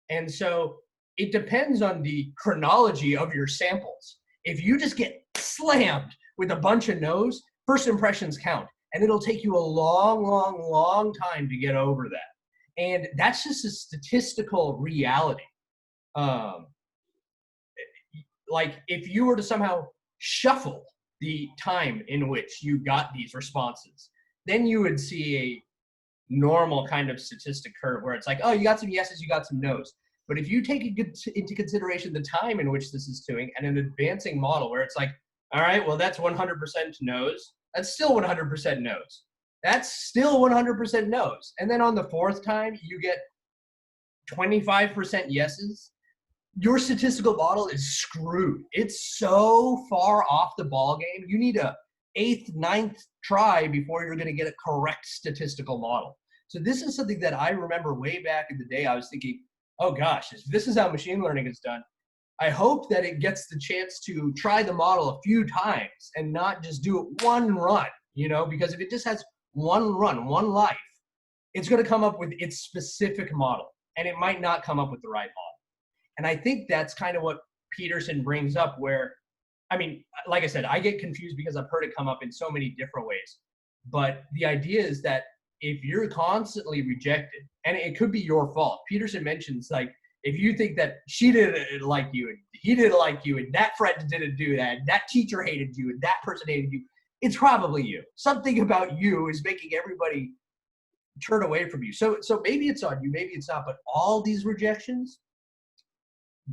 And so it depends on the chronology of your samples. If you just get slammed with a bunch of no's, first impressions count. And it'll take you a long, long, long time to get over that. And that's just a statistical reality. Like, if you were to somehow shuffle the time in which you got these responses, then you would see a normal kind of statistic curve where it's like, oh, you got some yeses, you got some no's. But if you take into consideration the time in which this is doing and an advancing model where it's like, all right, well, that's 100% no's. That's still 100% no's. That's still 100% no's. And then on the 4th time, you get 25% yeses. Your statistical model is screwed. It's so far off the ball game. You need a 8th, 9th try before you're going to get a correct statistical model. So this is something that I remember way back in the day. I was thinking, oh gosh, if this is how machine learning is done, I hope that it gets the chance to try the model a few times and not just do it one run, because if it just has one run, one life, it's going to come up with its specific model, and it might not come up with the right model. And I think that's kind of what Peterson brings up where, I mean, like I said, I get confused because I've heard it come up in so many different ways. But the idea is that if you're constantly rejected, and it could be your fault, Peterson mentions, like, if you think that she didn't like you and he didn't like you and that friend didn't do that, and that teacher hated you and that person hated you, it's probably you. Something about you is making everybody turn away from you. So maybe it's on you, maybe it's not, but all these rejections,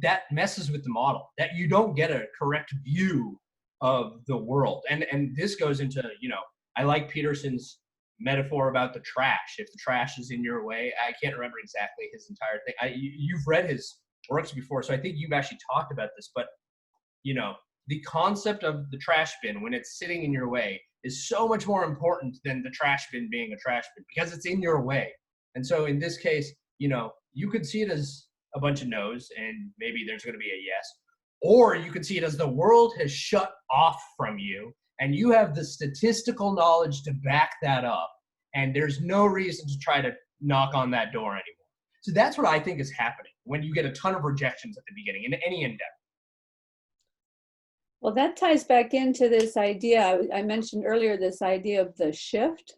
that messes with the model, that you don't get a correct view of the world. And this goes into, I like Peterson's metaphor about the trash. If the trash is in your way, I can't remember exactly his entire thing. You've read his works before, so I think you've actually talked about this, but the concept of the trash bin when it's sitting in your way is so much more important than the trash bin being a trash bin because it's in your way. And so in this case, you could see it as a bunch of no's and maybe there's going to be a yes, or you could see it as the world has shut off from you and you have the statistical knowledge to back that up, and there's no reason to try to knock on that door anymore. So that's what I think is happening when you get a ton of rejections at the beginning in any endeavor. Well, that ties back into this idea I mentioned earlier, this idea of the shift.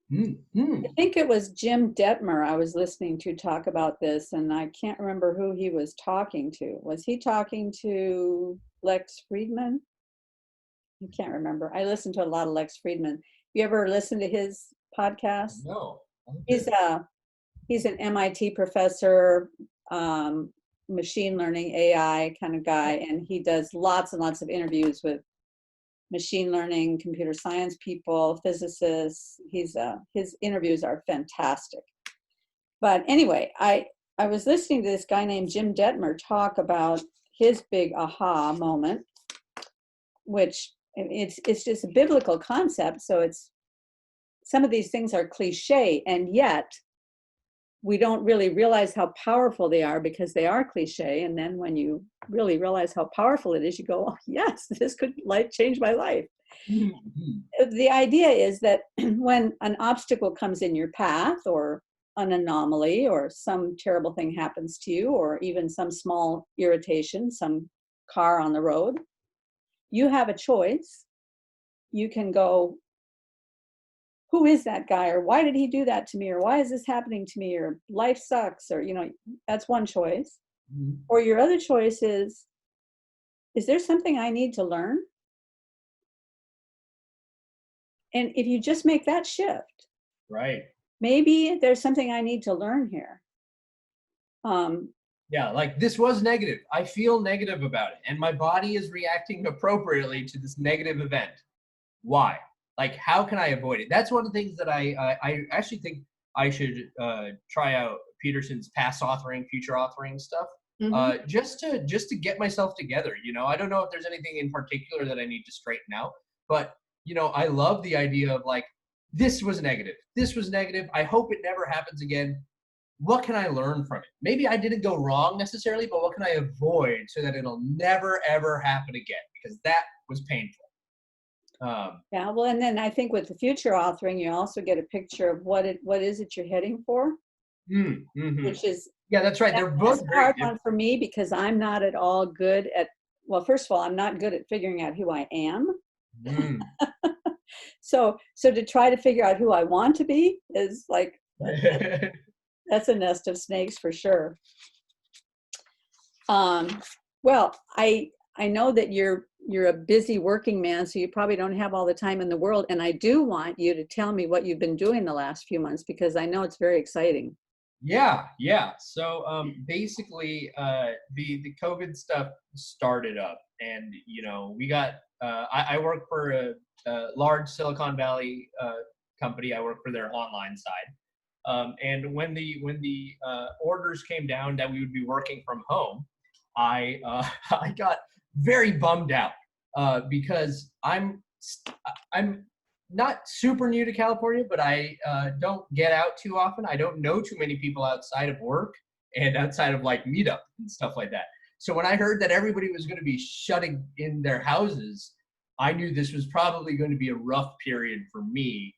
Mm-hmm. I think it was Jim Detmer I was listening to talk about this, and I can't remember who he was talking to. Was he talking to Lex Friedman? I can't remember. I listen to a lot of Lex Friedman. You ever listen to his podcast? No. He's an MIT professor, machine learning, AI kind of guy, and he does lots and lots of interviews with machine learning, computer science people, physicists. His interviews are fantastic. But anyway, I was listening to this guy named Jim Detmer talk about his big aha moment, which it's just a biblical concept. So it's, some of these things are cliche, and yet we don't really realize how powerful they are because they are cliche. And then when you really realize how powerful it is, you go, oh, yes, this could change my life. Mm-hmm. The idea is that when an obstacle comes in your path, or an anomaly, or some terrible thing happens to you, or even some small irritation, some car on the road, you have a choice. You can go, who is that guy? Or why did he do that to me? Or why is this happening to me? Or life sucks. Or, that's one choice. Mm-hmm. Or your other choice is there something I need to learn? And if you just make that shift, right, maybe there's something I need to learn here. Yeah, like this was negative. I feel negative about it, and my body is reacting appropriately to this negative event. Why? Like, how can I avoid it? That's one of the things that I actually think I should try out Peterson's past authoring, future authoring stuff, Hmm. just to get myself together. You know, I don't know if there's anything in particular that I need to straighten out, but you know, I love the idea of like, this was negative. This was negative. I hope it never happens again. What can I learn from it? Maybe I didn't go wrong necessarily, but what can I avoid so that it'll never ever happen again? Because that was painful. Yeah, well, and then I think with the future authoring, you also get a picture of what is it you're heading for, Mm-hmm. which is Yeah, that's right. They're that's both a very hard different. one for me because I'm not at all good at, well, first of all, I'm not good at figuring out who I am. Mm. So to try to figure out who I want to be is like that's a nest of snakes for sure. Um, well, I know that you're a busy working man, so you probably don't have all the time in the world. And I do want you to tell me what you've been doing the last few months because I know it's very exciting. Yeah, yeah. So basically, the COVID stuff started up, and you know, we got. I work for a large Silicon Valley company. I work for their online side. And when the orders came down that we would be working from home, I I got very bummed out because I'm not super new to California, but I don't get out too often. I don't know too many people outside of work and outside of like meetup and stuff like that. So when I heard that everybody was going to be shutting in their houses, I knew this was probably going to be a rough period for me,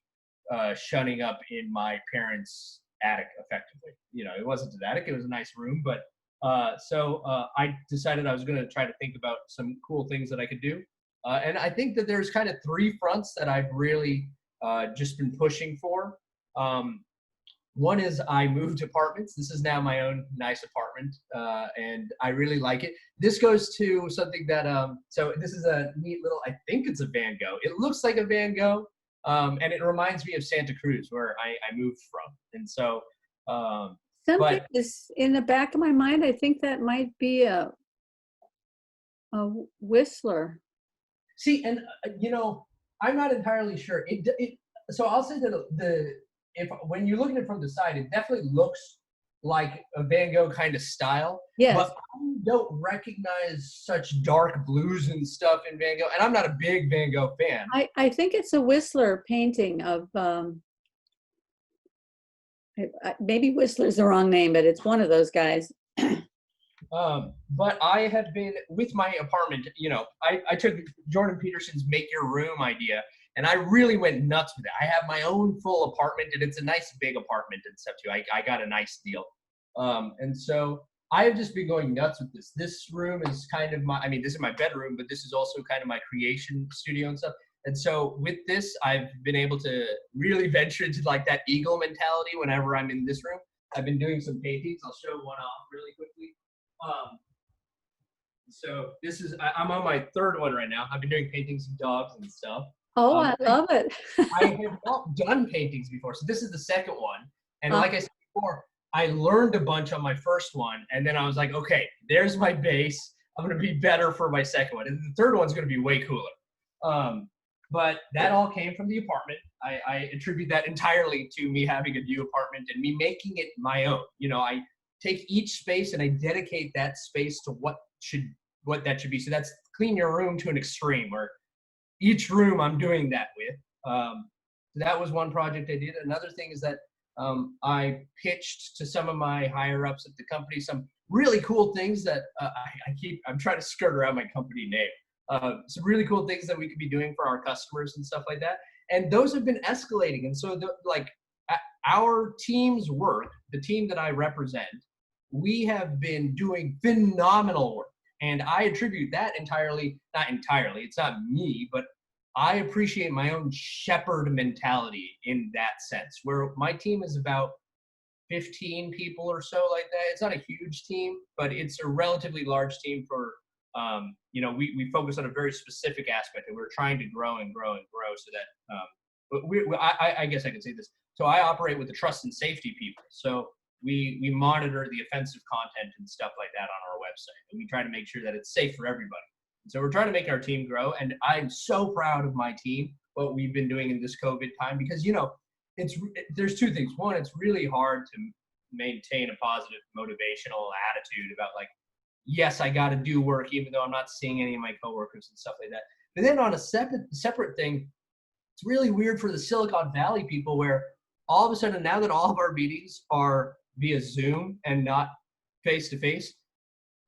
shutting up in my parents' attic effectively. You know, it wasn't an attic, it was a nice room, but I decided I was going to try to think about some cool things that I could do. And I think that there's kind of three fronts that I've really just been pushing for. Um, One is I moved apartments. This is now my own nice apartment, and I really like it. This goes to something that, so this is a neat little, I think it's a Van Gogh. It looks like a Van Gogh, and it reminds me of Santa Cruz, where I moved from. And so, um, Something but is in the back of my mind. I think that might be a Whistler. see, and you know, I'm not entirely sure. So I'll say that the if when you're looking at it from the side, it definitely looks like a Van Gogh kind of style, Yes, but I don't recognize such dark blues and stuff in Van Gogh. And I'm not a big Van Gogh fan. I think it's a Whistler painting of maybe Whistler's the wrong name, but it's one of those guys. But I have been with my apartment, you know, I took Jordan Peterson's make your room idea and I really went nuts with it. I have my own full apartment and it's a nice big apartment and stuff too. I got a nice deal. And so I have just been going nuts with this. This room is kind of I mean, this is my bedroom, but this is also kind of my creation studio and stuff. And so with this, I've been able to really venture into like that eagle mentality whenever I'm in this room. I've been doing some paintings. I'll show one off really quickly. Um, so this is I'm on my third one right now. I've been doing paintings of dogs and stuff. Oh, I love it. I have not done paintings before, so this is the second one. And Uh, like I said before, I learned a bunch on my first one, and then I was like, okay, there's my base. I'm gonna be better for my second one, and the third one's gonna be way cooler. Um, but that all came from the apartment. I attribute that entirely to me having a new apartment and me making it my own. You know, I take each space and I dedicate that space to what that should be. So that's clean your room to an extreme, where each room I'm doing that with. So that was one project I did. Another thing is that I pitched to some of my higher ups at the company some really cool things that I'm trying to skirt around my company name. Some really cool things that we could be doing for our customers and stuff like that. And those have been escalating. And so our team's work, the team that I represent, we have been doing phenomenal work. And I attribute that not entirely, it's not me, but I appreciate my own shepherd mentality in that sense, where my team is about 15 people or so like that. It's not a huge team, but it's a relatively large team for, you know, we focus on a very specific aspect and we're trying to grow and grow and grow so that, but I guess I can say this. So I operate with the trust and safety people. So we monitor the offensive content and stuff like that on our website, and we try to make sure that it's safe for everybody. And so we're trying to make our team grow, and I'm so proud of my team, what we've been doing in this COVID time, because there's two things. One, it's really hard to maintain a positive motivational attitude about like, yes, I got to do work even though I'm not seeing any of my coworkers and stuff like that. But then on a separate thing, it's really weird for the Silicon Valley people where all of a sudden now that all of our meetings are via Zoom and not face to face,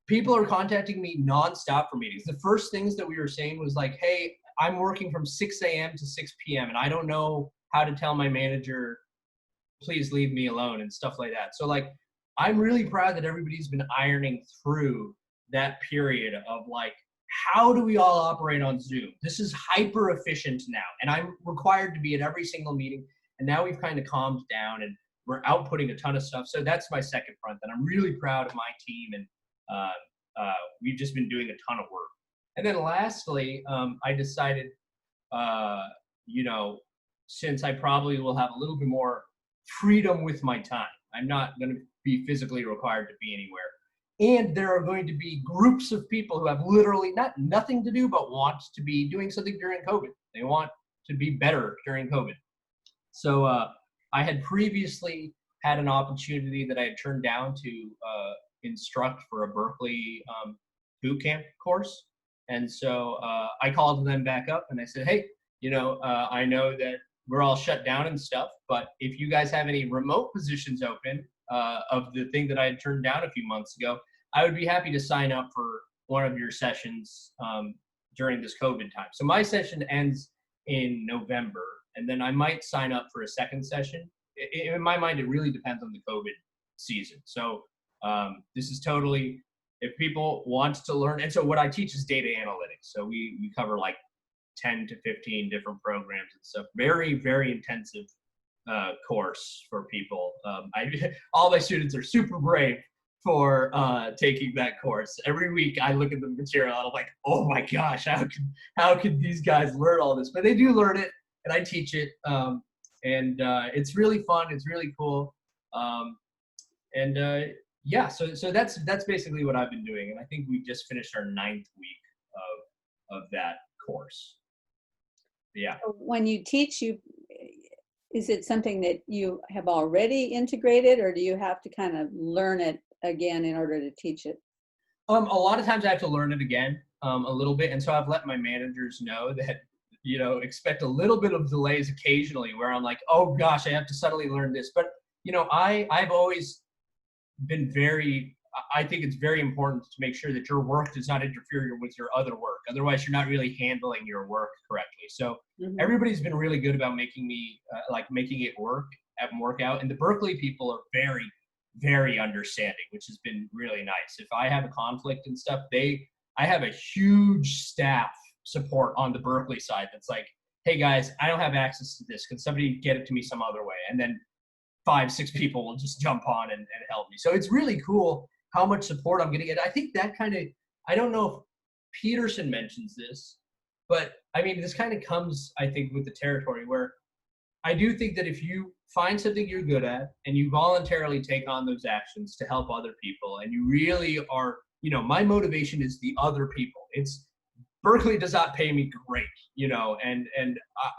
people are contacting me nonstop for meetings. The first things that we were saying was like, hey, I'm working from 6 a.m. to 6 p.m. and I don't know how to tell my manager, please leave me alone and stuff like that. So like, I'm really proud that everybody's been ironing through that period of like, how do we all operate on Zoom? This is hyper efficient now. And I'm required to be at every single meeting. And now we've kind of calmed down and we're outputting a ton of stuff. So that's my second front that I'm really proud of my team. And we've just been doing a ton of work. And then lastly, I decided, since I probably will have a little bit more freedom with my time, I'm not going to be physically required to be anywhere. And there are going to be groups of people who have literally nothing to do but want to be doing something during COVID. They want to be better during COVID. So I had previously had an opportunity that I had turned down to instruct for a Berkeley boot camp course. And so I called them back up and I said, hey, I know that we're all shut down and stuff, but if you guys have any remote positions open of the thing that I had turned down a few months ago, I would be happy to sign up for one of your sessions during this COVID time. So my session ends in November, and then I might sign up for a second session. In my mind, it really depends on the COVID season. So this is totally, if people want to learn, and so what I teach is data analytics. So we cover like 10 to 15 different programs and stuff. Very, very intensive course for people. All my students are super brave for taking that course. Every week I look at the material and I'm like, oh my gosh, how could these guys learn all this? But they do learn it, and I teach it, and it's really fun. It's really cool, yeah. So that's basically what I've been doing, and I think we just finished our 9th week of that course. Yeah. When you teach, is it something that you have already integrated, or do you have to kind of learn it again in order to teach it? A lot of times I have to learn it again a little bit. And so I've let my managers know that, expect a little bit of delays occasionally where I'm like, oh gosh, I have to suddenly learn this. But, I've always been I think it's very important to make sure that your work does not interfere with your other work. Otherwise, you're not really handling your work correctly. So everybody's been really good about making it work out. And the Berkeley people are very, very understanding, which has been really nice. If I have a conflict and stuff, I have a huge staff support on the Berkeley side that's like, hey guys, I don't have access to this. Can somebody get it to me some other way? And then 5-6 people will just jump on and help me. So it's really cool how much support I'm getting. And I think that I don't know if Peterson mentions this, but I mean, this kind of comes, I think, with the territory where I do think that if you find something you're good at and you voluntarily take on those actions to help other people, and you really are, my motivation is the other people. Berkeley does not pay me great, and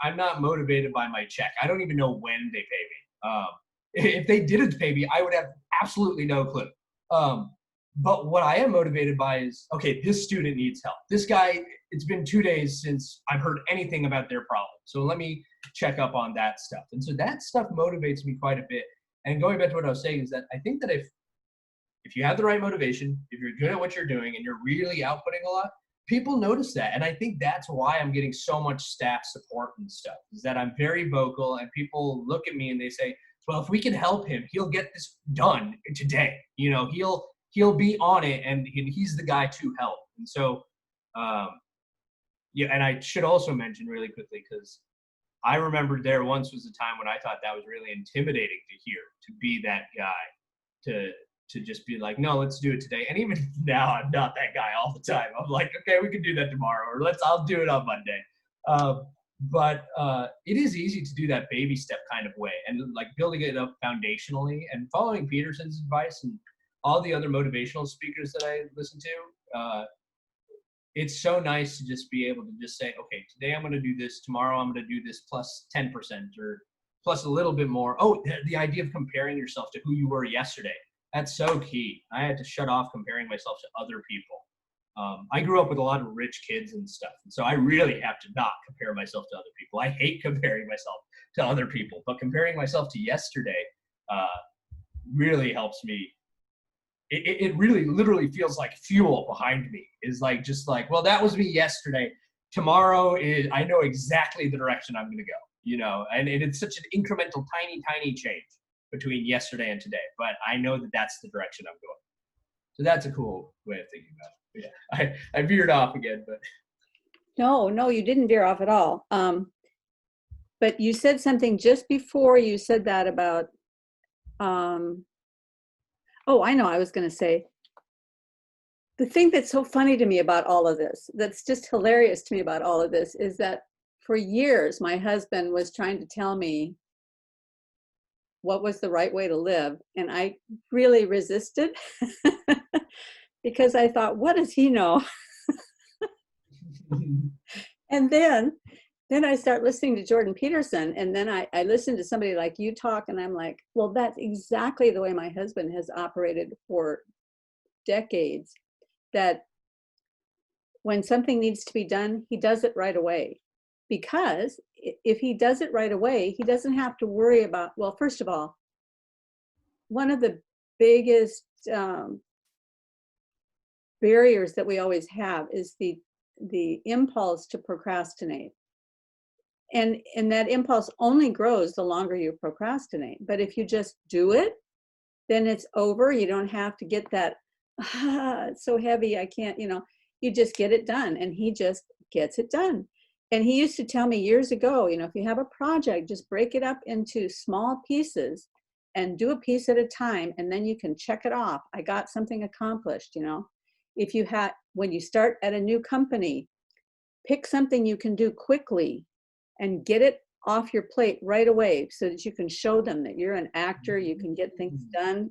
I'm not motivated by my check. I don't even know when they pay me. If they didn't pay me, I would have absolutely no clue. But what I am motivated by is, okay, this student needs help. This guy, it's been 2 days since I've heard anything about their problem. So let me check up on that stuff. And so that stuff motivates me quite a bit. And going back to what I was saying is that I think that if you have the right motivation, if you're good at what you're doing and you're really outputting a lot, people notice that. And I think that's why I'm getting so much staff support and stuff, is that I'm very vocal and people look at me and they say, well, if we can help him, he'll get this done today. He'll be on it, and he's the guy to help. And so, and I should also mention really quickly, because I remember there once was a time when I thought that was really intimidating to hear, to be that guy, to just be like, no, let's do it today. And even now, I'm not that guy all the time. I'm like, okay, we can do that tomorrow, or I'll do it on Monday. but it is easy to do that baby step kind of way, and like building it up foundationally and following Peterson's advice and all the other motivational speakers that I listen to. It's so nice to just be able to just say, okay, today I'm going to do this, tomorrow I'm going to do this plus 10% or plus a little bit more. Oh, the idea of comparing yourself to who you were yesterday. That's so key. I had to shut off comparing myself to other people. I grew up with a lot of rich kids and stuff, and so I really have to not compare myself to other people. I hate comparing myself to other people, but comparing myself to yesterday really helps me. It really literally feels like fuel behind me. Is like just like, well, that was me yesterday. Tomorrow is, I know exactly the direction I'm going to go, you know, and it's such an incremental, tiny change between yesterday and today. But I know that that's the direction I'm going. So that's a cool way of thinking about it. Yeah, I veered off again, but No, you didn't veer off at all. But you said something just before you said that about, oh, I know, I was going to say, the thing that's so funny to me about all of this, that's just hilarious to me about all of this, is that for years, my husband was trying to tell me what was the right way to live. And I really resisted because I thought, what does he know? And then I start listening to Jordan Peterson, and then I listen to somebody like you talk, and I'm like, well, that's exactly the way my husband has operated for decades, that when something needs to be done, he does it right away. Because if he does it right away, he doesn't have to worry about, well, first of all, one of the biggest barriers that we always have is the impulse to procrastinate. And that impulse only grows the longer you procrastinate. But if you just do it, then it's over. You don't have to get that, it's so heavy, I can't, you just get it done. And he just gets it done. And he used to tell me years ago, if you have a project, just break it up into small pieces and do a piece at a time, and then you can check it off. I got something accomplished. If you when you start at a new company, pick something you can do quickly and get it off your plate right away so that you can show them that you're an actor, you can get things done.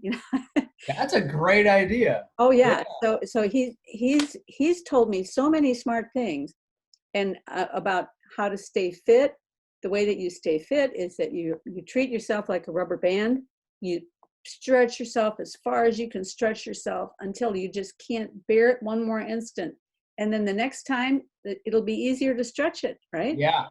that's a great idea. Oh yeah. So he's told me so many smart things, and about how to stay fit. The way that you stay fit is that you treat yourself like a rubber band. You stretch yourself as far as you can stretch yourself until you just can't bear it one more instant. And then the next time it'll be easier to stretch it, right? Yeah.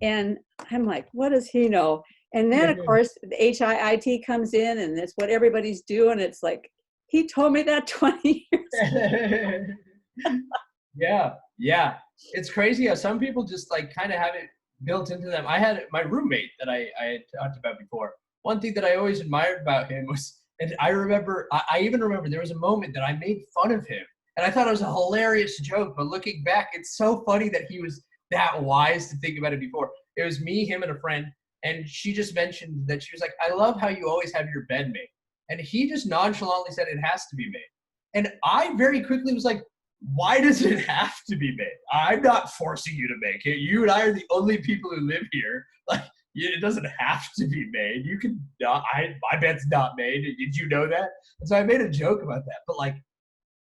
And I'm like, what does he know? And then, of course, the HIIT comes in, and it's what everybody's doing. It's like, he told me that 20 years ago. Yeah. It's crazy how some people just like kind of have it built into them. I had my roommate that I had talked about before. One thing that I always admired about him was, and I even remember there was a moment that I made fun of him. And I thought it was a hilarious joke, but looking back, it's so funny that he was that wise to think about it before. It was me, him, and a friend, and she just mentioned that she was like, I love how you always have your bed made. And he just nonchalantly said it has to be made. And I very quickly was like, why does it have to be made? I'm not forcing you to make it. You and I are the only people who live here. Like, it doesn't have to be made. You can not, my bed's not made. Did you know that? And so I made a joke about that. But like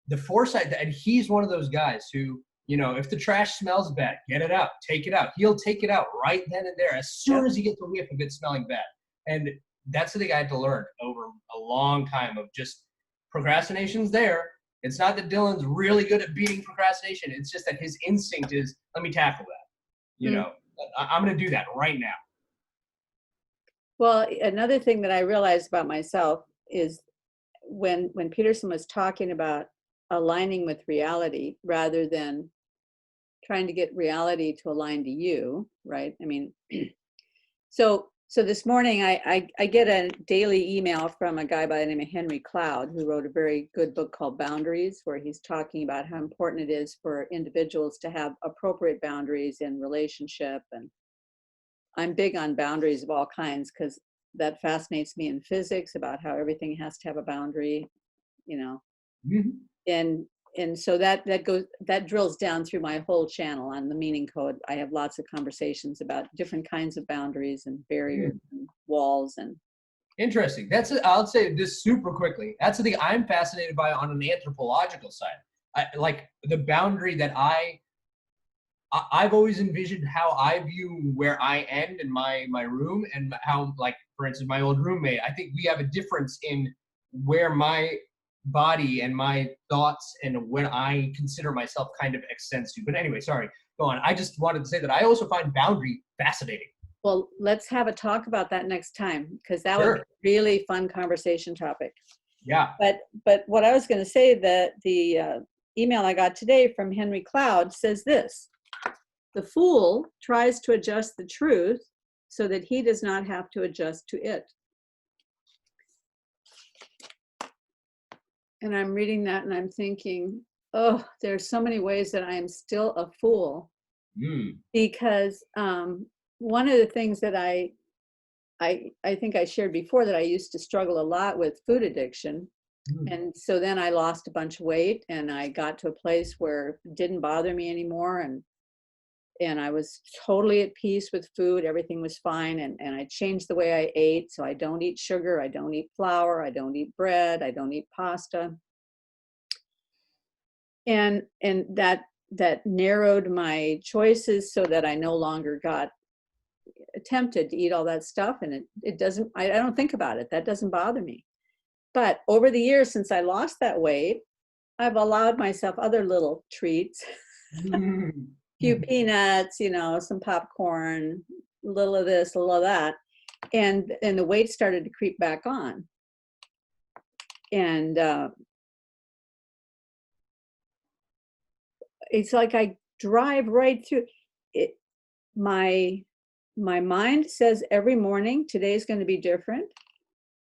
the foresight, and he's one of those guys who, if the trash smells bad, get it out, take it out. He'll take it out right then and there as soon as he gets a whiff of it smelling bad. And that's the thing I had to learn over a long time of just procrastination's there. It's not that Dylan's really good at beating procrastination. It's just that his instinct is, let me tackle that. I'm going to do that right now. Well, another thing that I realized about myself is when Peterson was talking about aligning with reality rather than trying to get reality to align to you, right? I mean, so this morning I get a daily email from a guy by the name of Henry Cloud, who wrote a very good book called Boundaries, where he's talking about how important it is for individuals to have appropriate boundaries in relationship. And I'm big on boundaries of all kinds because that fascinates me in physics, about how everything has to have a boundary, Mm-hmm. and and so that drills down through my whole channel on the meaning code. I have lots of conversations about different kinds of boundaries and barriers and walls. And interesting. I'll say this super quickly. That's the thing I'm fascinated by on an anthropological side. Like the boundary that I've always envisioned how I view where I end in my room, and how, like, for instance, my old roommate, I think we have a difference in where my body and my thoughts and when I consider myself kind of extends to. But anyway, sorry, go on. I just wanted to say that I also find boundary fascinating. well, let's have a talk about that next time, because that would Sure. be a really fun conversation topic. Yeah. But what I was going to say, that the email I got today from Henry Cloud says this: the fool tries to adjust the truth so that he does not have to adjust to it. And I'm reading that and I'm thinking, oh, there's so many ways that I am still a fool. Because one of the things that I think I shared before, that I used to struggle a lot with food addiction. And so then I lost a bunch of weight, and I got to a place where it didn't bother me anymore. And I was totally at peace with food. Everything was fine. And I changed the way I ate. So I don't eat sugar. I don't eat flour. I don't eat bread. I don't eat pasta. And that narrowed my choices so that I no longer got tempted to eat all that stuff. And it doesn't, I don't think about it. That doesn't bother me. But over the years, since I lost that weight, I've allowed myself other little treats. Few peanuts, some popcorn, a little of this, a little of that. And the weight started to creep back on. And it's like I drive right through it. My mind says every morning, today's going to be different.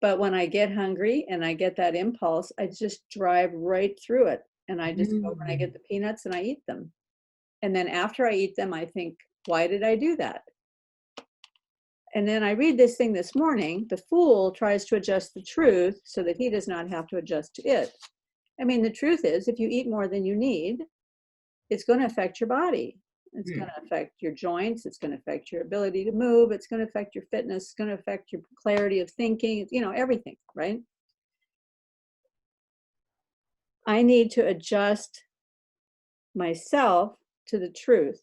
But when I get hungry and I get that impulse, I just drive right through it. And I just go and I get the peanuts and I eat them. And then after I eat them, I think, why did I do that? And then I read this thing this morning: the fool tries to adjust the truth so that he does not have to adjust to it. I mean, the truth is, if you eat more than you need, it's going to affect your body. It's going to affect your joints. It's going to affect your ability to move. It's going to affect your fitness. It's going to affect your clarity of thinking, everything, right? I need to adjust myself to the truth.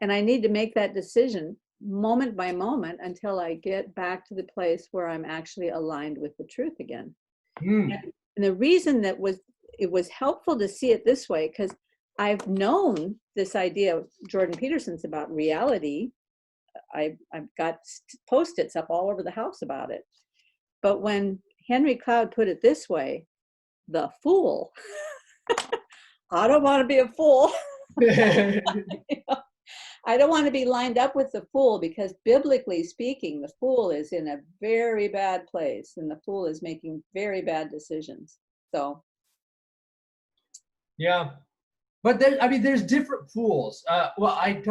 And I need to make that decision moment by moment until I get back to the place where I'm actually aligned with the truth again. And the reason that it was helpful to see it this way, because I've known this idea of Jordan Peterson's about reality. I've got Post-its up all over the house about it. But when Henry Cloud put it this way, the fool, I don't want to be a fool. I don't want to be lined up with the fool, because biblically speaking, the fool is in a very bad place, and the fool is making very bad decisions. So. Yeah. But there's different fools. Well,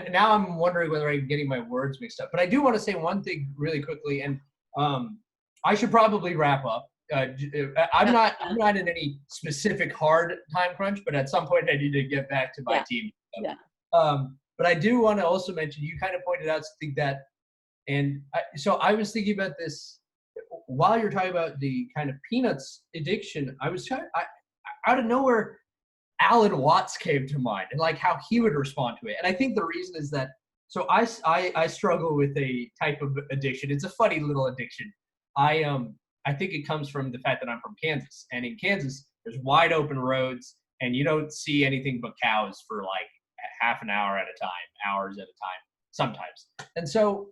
now I'm wondering whether I'm getting my words mixed up. But I do want to say one thing really quickly, and I should probably wrap up. I'm not in any specific hard time crunch, but at some point I need to get back to my team. Yeah. But I do want to also mention, you kind of pointed out something that, so I was thinking about this while you're talking about the kind of peanuts addiction. Out of nowhere, Alan Watts came to mind, and like how he would respond to it. And I think the reason is that, so I struggle with a type of addiction. It's a funny little addiction. I think it comes from the fact that I'm from Kansas, and in Kansas there's wide open roads, and you don't see anything but cows for like half an hour at a time, hours at a time, sometimes. And so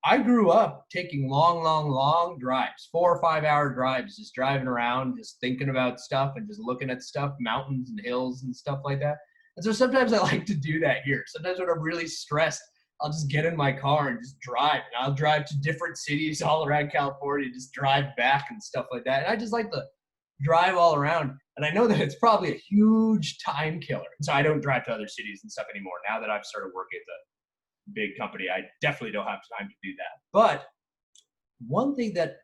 I grew up taking long drives, 4 or 5 hour drives, just driving around, just thinking about stuff and just looking at stuff, mountains and hills and stuff like that. And so sometimes I like to do that here. Sometimes when I'm really stressed, I'll just get in my car and just drive. And I'll drive to different cities all around California, just drive back and stuff like that. And I just like to drive all around. And I know that it's probably a huge time killer. And so I don't drive to other cities and stuff anymore. Now that I've started working at the big company, I definitely don't have time to do that. But one thing that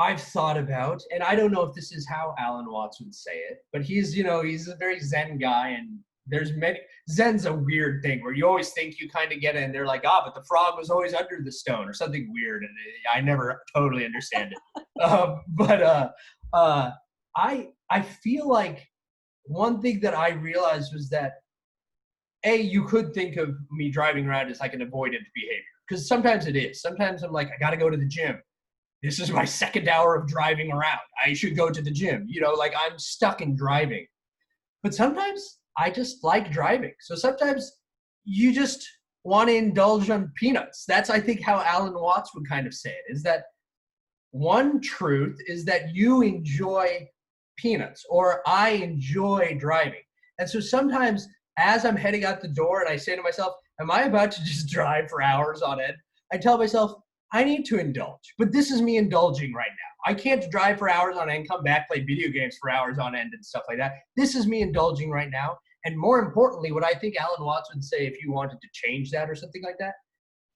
I've thought about, and I don't know if this is how Alan Watts would say it, but he's, you know, he's a very Zen guy, and there's many, Zen's a weird thing where you always think you kind of get it, and they're like, ah, but the frog was always under the stone or something weird, and I never totally understand it. I feel like one thing that I realized was that you could think of me driving around as like an avoidant behavior, because sometimes it is. Sometimes I'm like, I got to go to the gym. This is my second hour of driving around. I should go to the gym. You know, like I'm stuck in driving. But sometimes I just like driving. So sometimes you just want to indulge on peanuts. That's, I think, how Alan Watts would kind of say it, is that one truth is that you enjoy peanuts, or I enjoy driving. And so sometimes as I'm heading out the door and I say to myself, am I about to just drive for hours on end? I tell myself, I need to indulge, but this is me indulging right now. I can't drive for hours on end, come back, play video games for hours on end and stuff like that. This is me indulging right now. And more importantly, what I think Alan Watts would say if you wanted to change that or something like that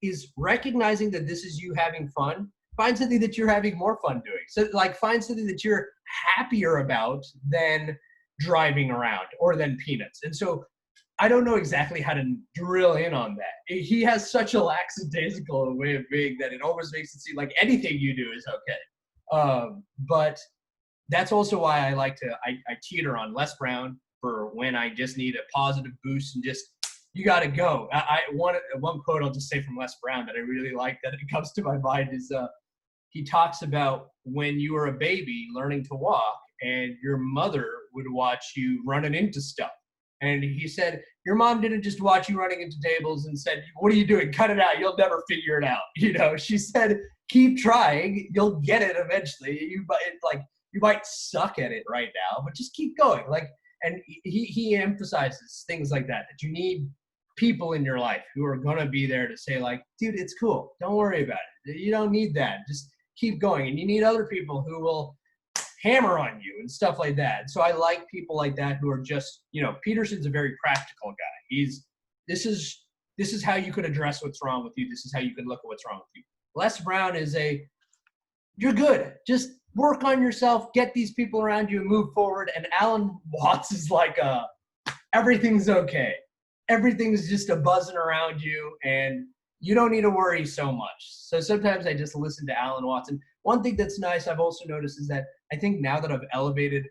is recognizing that this is you having fun. Find something that you're having more fun doing. So like find something that you're happier about than driving around or than peanuts. And so I don't know exactly how to drill in on that. He has such a lackadaisical way of being that it almost makes it seem like anything you do is okay. But that's also why I teeter on Les Brown for when I just need a positive boost and just, you got to go. One quote I'll just say from Les Brown that I really like that it comes to my mind is he talks about when you were a baby learning to walk and your mother would watch you running into stuff. And he said, your mom didn't just watch you running into tables and said, what are you doing? Cut it out. You'll never figure it out. You know, she said, keep trying. You'll get it eventually. You might suck at it right now, but just keep going. Like, and he emphasizes things like that you need people in your life who are going to be there to say like, dude, it's cool. Don't worry about it. You don't need that. Just keep going. And you need other people who will hammer on you and stuff like that. So I like people like that who are just, you know, Peterson's a very practical guy. This is how you could address what's wrong with you. This is how you can look at what's wrong with you. Les Brown is you're good. Just work on yourself, get these people around you and move forward. And Alan Watts is like everything's okay. Everything's just a buzzing around you and you don't need to worry so much. So sometimes I just listen to Alan Watts. And one thing that's nice I've also noticed is that I think now that I've elevated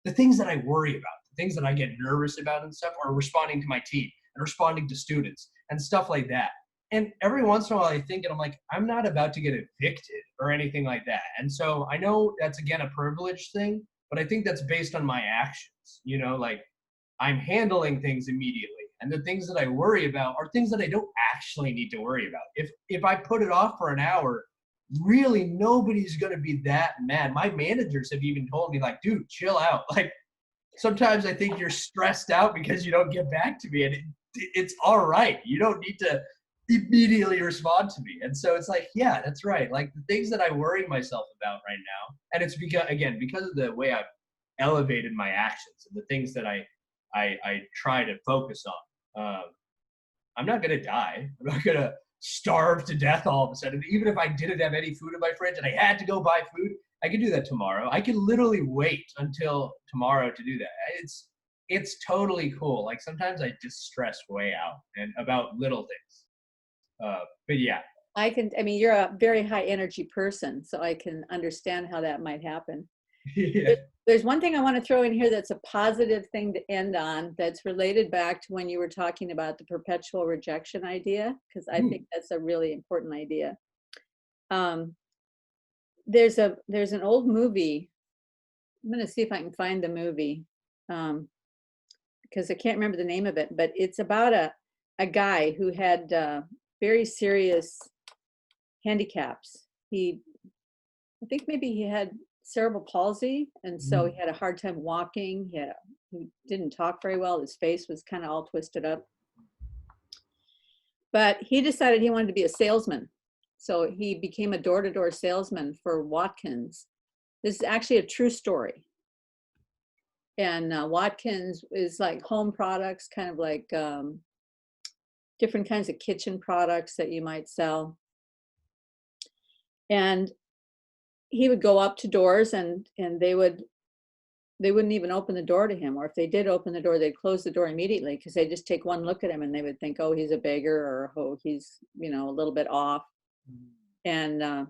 the things that I worry about, the things that I get nervous about and stuff, are responding to my team and responding to students and stuff like that. And every once in a while I think, and I'm like, I'm not about to get evicted or anything like that. And so I know that's, again, a privilege thing, but I think that's based on my actions. You know, like I'm handling things immediately. And the things that I worry about are things that I don't actually need to worry about. If I put it off for an hour, really nobody's going to be that mad. My managers have even told me like, dude, chill out. Like sometimes I think you're stressed out because you don't get back to me, and it's all right. You don't need to immediately respond to me. And so it's like, yeah, that's right. Like the things that I worry myself about right now, and it's because of the way I've elevated my actions and the things that I try to focus on. I'm not going to die. I'm not going to starve to death all of a sudden. Even if I didn't have any food in my fridge and I had to go buy food, I could do that tomorrow. I could literally wait until tomorrow to do that. It's totally cool. Like sometimes I just stress way out and about little things. But yeah. I mean, you're a very high energy person, so I can understand how that might happen. Yeah. There's one thing I want to throw in here that's a positive thing to end on, that's related back to when you were talking about the perpetual rejection idea, because I think that's a really important idea. There's an old movie. I'm going to see if I can find the movie, because I can't remember the name of it, but it's about a guy who had very serious handicaps. I think maybe he had cerebral palsy, and so he had a hard time walking. He didn't talk very well. His face was kind of all twisted up. But he decided he wanted to be a salesman. So he became a door-to-door salesman for Watkins. This is actually a true story. And Watkins is like home products, kind of like different kinds of kitchen products that you might sell. And he would go up to doors and they wouldn't even open the door to him, or if they did open the door, they'd close the door immediately because they'd just take one look at him and they would think, oh, he's a beggar, or oh, he's, you know, a little bit off. And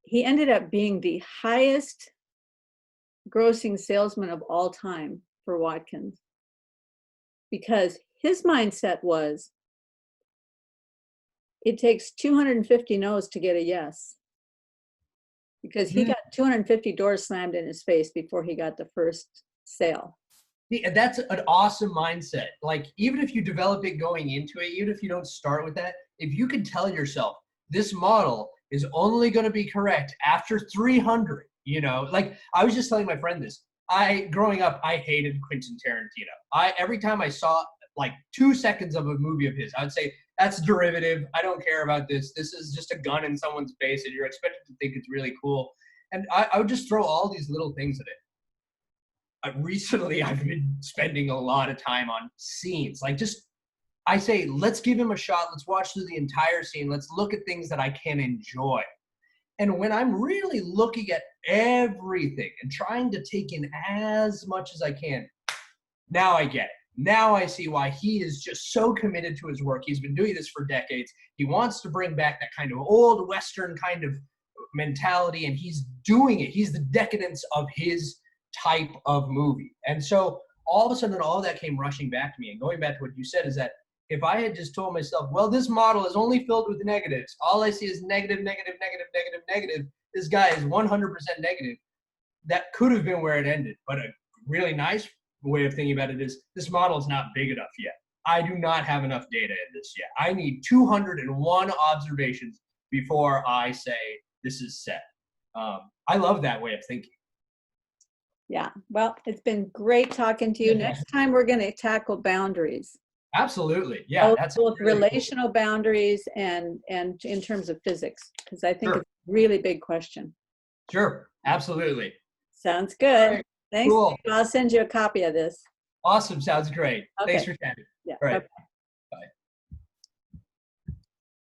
he ended up being the highest grossing salesman of all time for Watkins, because his mindset was, it takes 250 no's to get a yes. Because he got 250 doors slammed in his face before he got the first sale. Yeah, that's an awesome mindset. Like, even if you develop it going into it, even if you don't start with that, if you can tell yourself this model is only going to be correct after 300, you know, like I was just telling my friend this. Growing up, I hated Quentin Tarantino. Every time I saw like 2 seconds of a movie of his, I would say, that's derivative. I don't care about this. This is just a gun in someone's face and you're expected to think it's really cool. And I would just throw all these little things at it. Recently, I've been spending a lot of time on scenes. Like, just, I say, let's give him a shot. Let's watch through the entire scene. Let's look at things that I can enjoy. And when I'm really looking at everything and trying to take in as much as I can, now I get it. Now I see why he is just so committed to his work. He's been doing this for decades. He wants to bring back that kind of old Western kind of mentality, and he's doing it. He's the decadence of his type of movie. And so all of a sudden, all that came rushing back to me. And going back to what you said is that if I had just told myself, well, this model is only filled with negatives, all I see is negative, negative, negative, negative, negative, this guy is 100% negative, that could have been where it ended. But a really nice way of thinking about it is, this model is not big enough yet. I do not have enough data in this yet. I need 201 observations before I say this is set. I love that way of thinking. Yeah, well, it's been great talking to you. Next time we're going to tackle boundaries. Absolutely. Yeah, that's both really relational boundaries and in terms of physics, because I think Sure. it's a really big question. Sure, absolutely. Sounds good. Right. Thanks. Cool. I'll send you a copy of this. Awesome. Sounds great. Okay. Thanks for chatting. Yeah. All right. Okay.